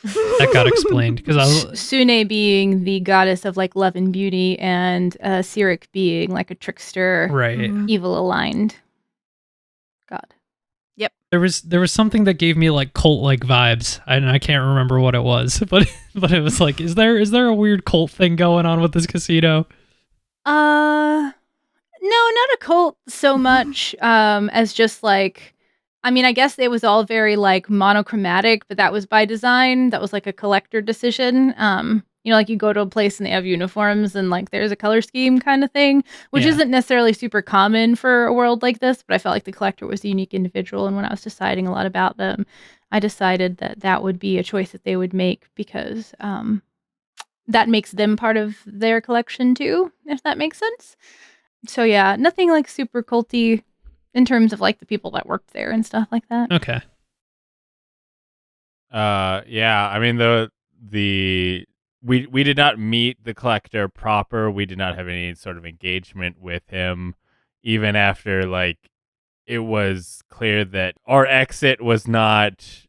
That got explained because I was Sune being the goddess of like love and beauty, and Sirik being like a trickster, right. Mhm. evil aligned god. There was something that gave me like cult like vibes, and I can't remember what it was, but it was like, is there a weird cult thing going on with this casino? No, not a cult so much as just like I mean, I guess it was all very like monochromatic, but that was by design. That was like a collector decision. Like you go to a place and they have uniforms and like there's a color scheme kind of thing, which isn't necessarily super common for a world like this, but I felt like the collector was a unique individual. And when I was deciding a lot about them, I decided that that would be a choice that they would make because that makes them part of their collection too, if that makes sense. So yeah, nothing like super culty in terms of like the people that worked there and stuff like that. Okay. Yeah, I mean we did not meet the collector proper. We did not have any sort of engagement with him, even after like it was clear that our exit was not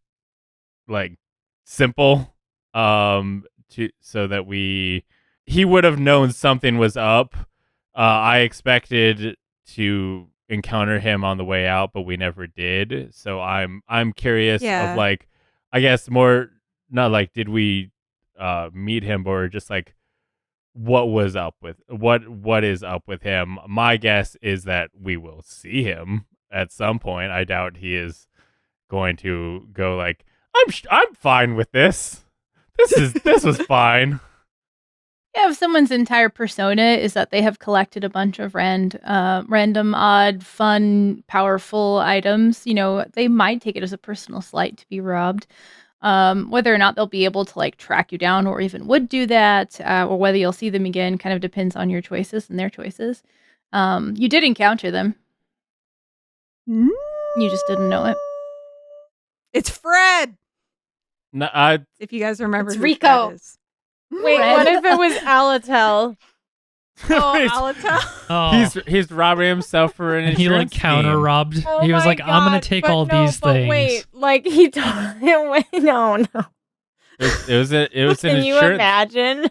like simple. So that he would have known something was up. I expected to encounter him on the way out, but we never did. So I'm curious of like, I guess more not like did we meet him, or just like what is up with him. My guess is that we will see him at some point. I doubt he is going to go like I'm fine with this. This was fine. Yeah, if someone's entire persona is that they have collected a bunch of random, odd, fun, powerful items, they might take it as a personal slight to be robbed. Whether or not they'll be able to like track you down or even would do that, or whether you'll see them again kind of depends on your choices and their choices. You did encounter them. You just didn't know it. It's Fred. No, If you guys remember It's who Rico. Fred is. Wait, what if it was Alatel? He's robbing himself for an And he like insurance counter scheme. robbed. Oh He was my like, I'm gonna God, take but all no, these but things. Wait, like he told wait, no. It was an Can you insurance. imagine?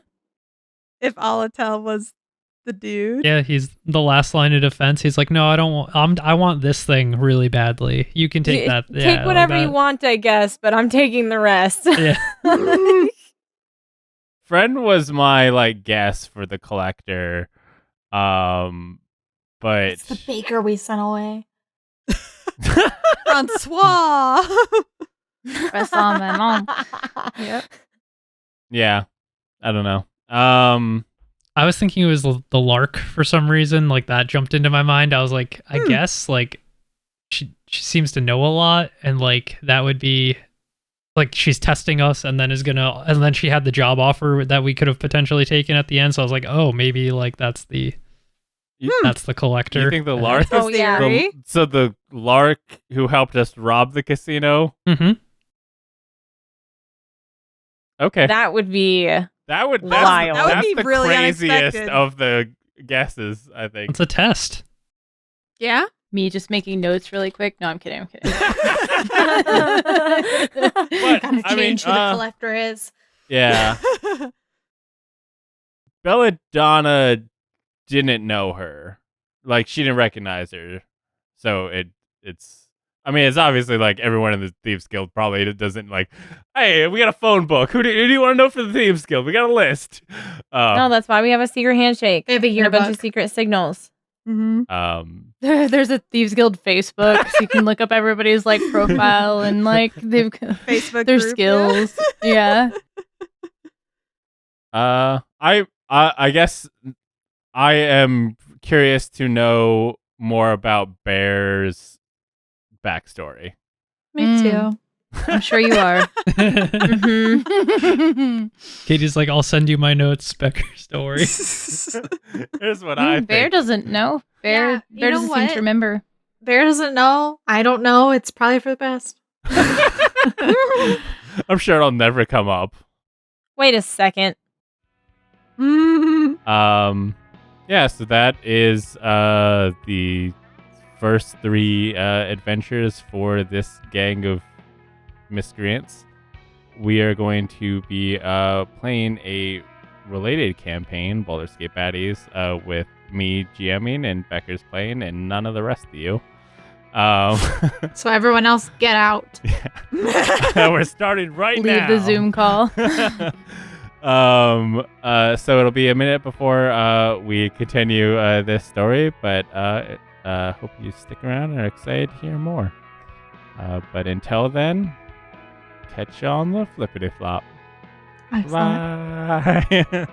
If Alatel was the dude. Yeah, he's the last line of defense. He's like, no, I don't want. I want this thing really badly. You can take that. Yeah, Take whatever like you that. want, I guess, but I'm taking the rest. Yeah. Friend was my like guess for the collector, but It's the baker we sent away. Francois. Press on, man. Yep. yeah, I don't know. I was thinking it was the Lark for some reason. Like that jumped into my mind. I was like, I guess like she seems to know a lot, and like that would be like she's testing us, and then she had the job offer that we could have potentially taken at the end. So I was like, oh, maybe like that's the collector. You think the Lark? Oh, yeah. So the Lark who helped us rob the casino. Mm-hmm. Okay, That would be that's wild. That would that's be the really craziest unexpected. of the guesses. I think. It's a test. Yeah. Me just making notes really quick. No, I'm kidding. But, Gotta I mean, change who the collector is. Yeah, Belladonna didn't know her. Like she didn't recognize her. So it's I mean, it's obviously like everyone in the Thieves Guild probably doesn't like, hey, we got a phone book. Who do you want to know for the Thieves Guild? We got a list. no, that's why we have a secret handshake. They have a And a bunch of yearbook. secret signals. There's a Thieves Guild Facebook, so you can look up everybody's like profile and like they've Facebook their group, skills. Yeah. I guess I am curious to know more about Bear's backstory. Me too. I'm sure you are. Katie's like, I'll send you my notes, Beckers. Don't worry. Here's what I think. Bear doesn't know. Bear Yeah, you Bear know doesn't seem what? to remember. Bear doesn't know. I don't know. It's probably for the best. I'm sure it'll never come up. Wait a second. Yeah, so that is the first three adventures for this gang of miscreants. We are going to be playing a related campaign, Baldur's Gate Baddies, with me GMing and Beckers playing, and none of the rest of you. So everyone else, get out. We're starting right Leave now. the Zoom call. So it'll be a minute before we continue this story, but hope you stick around and are excited to hear more. But until then, catch you on the flippity flop. Excellent. Bye.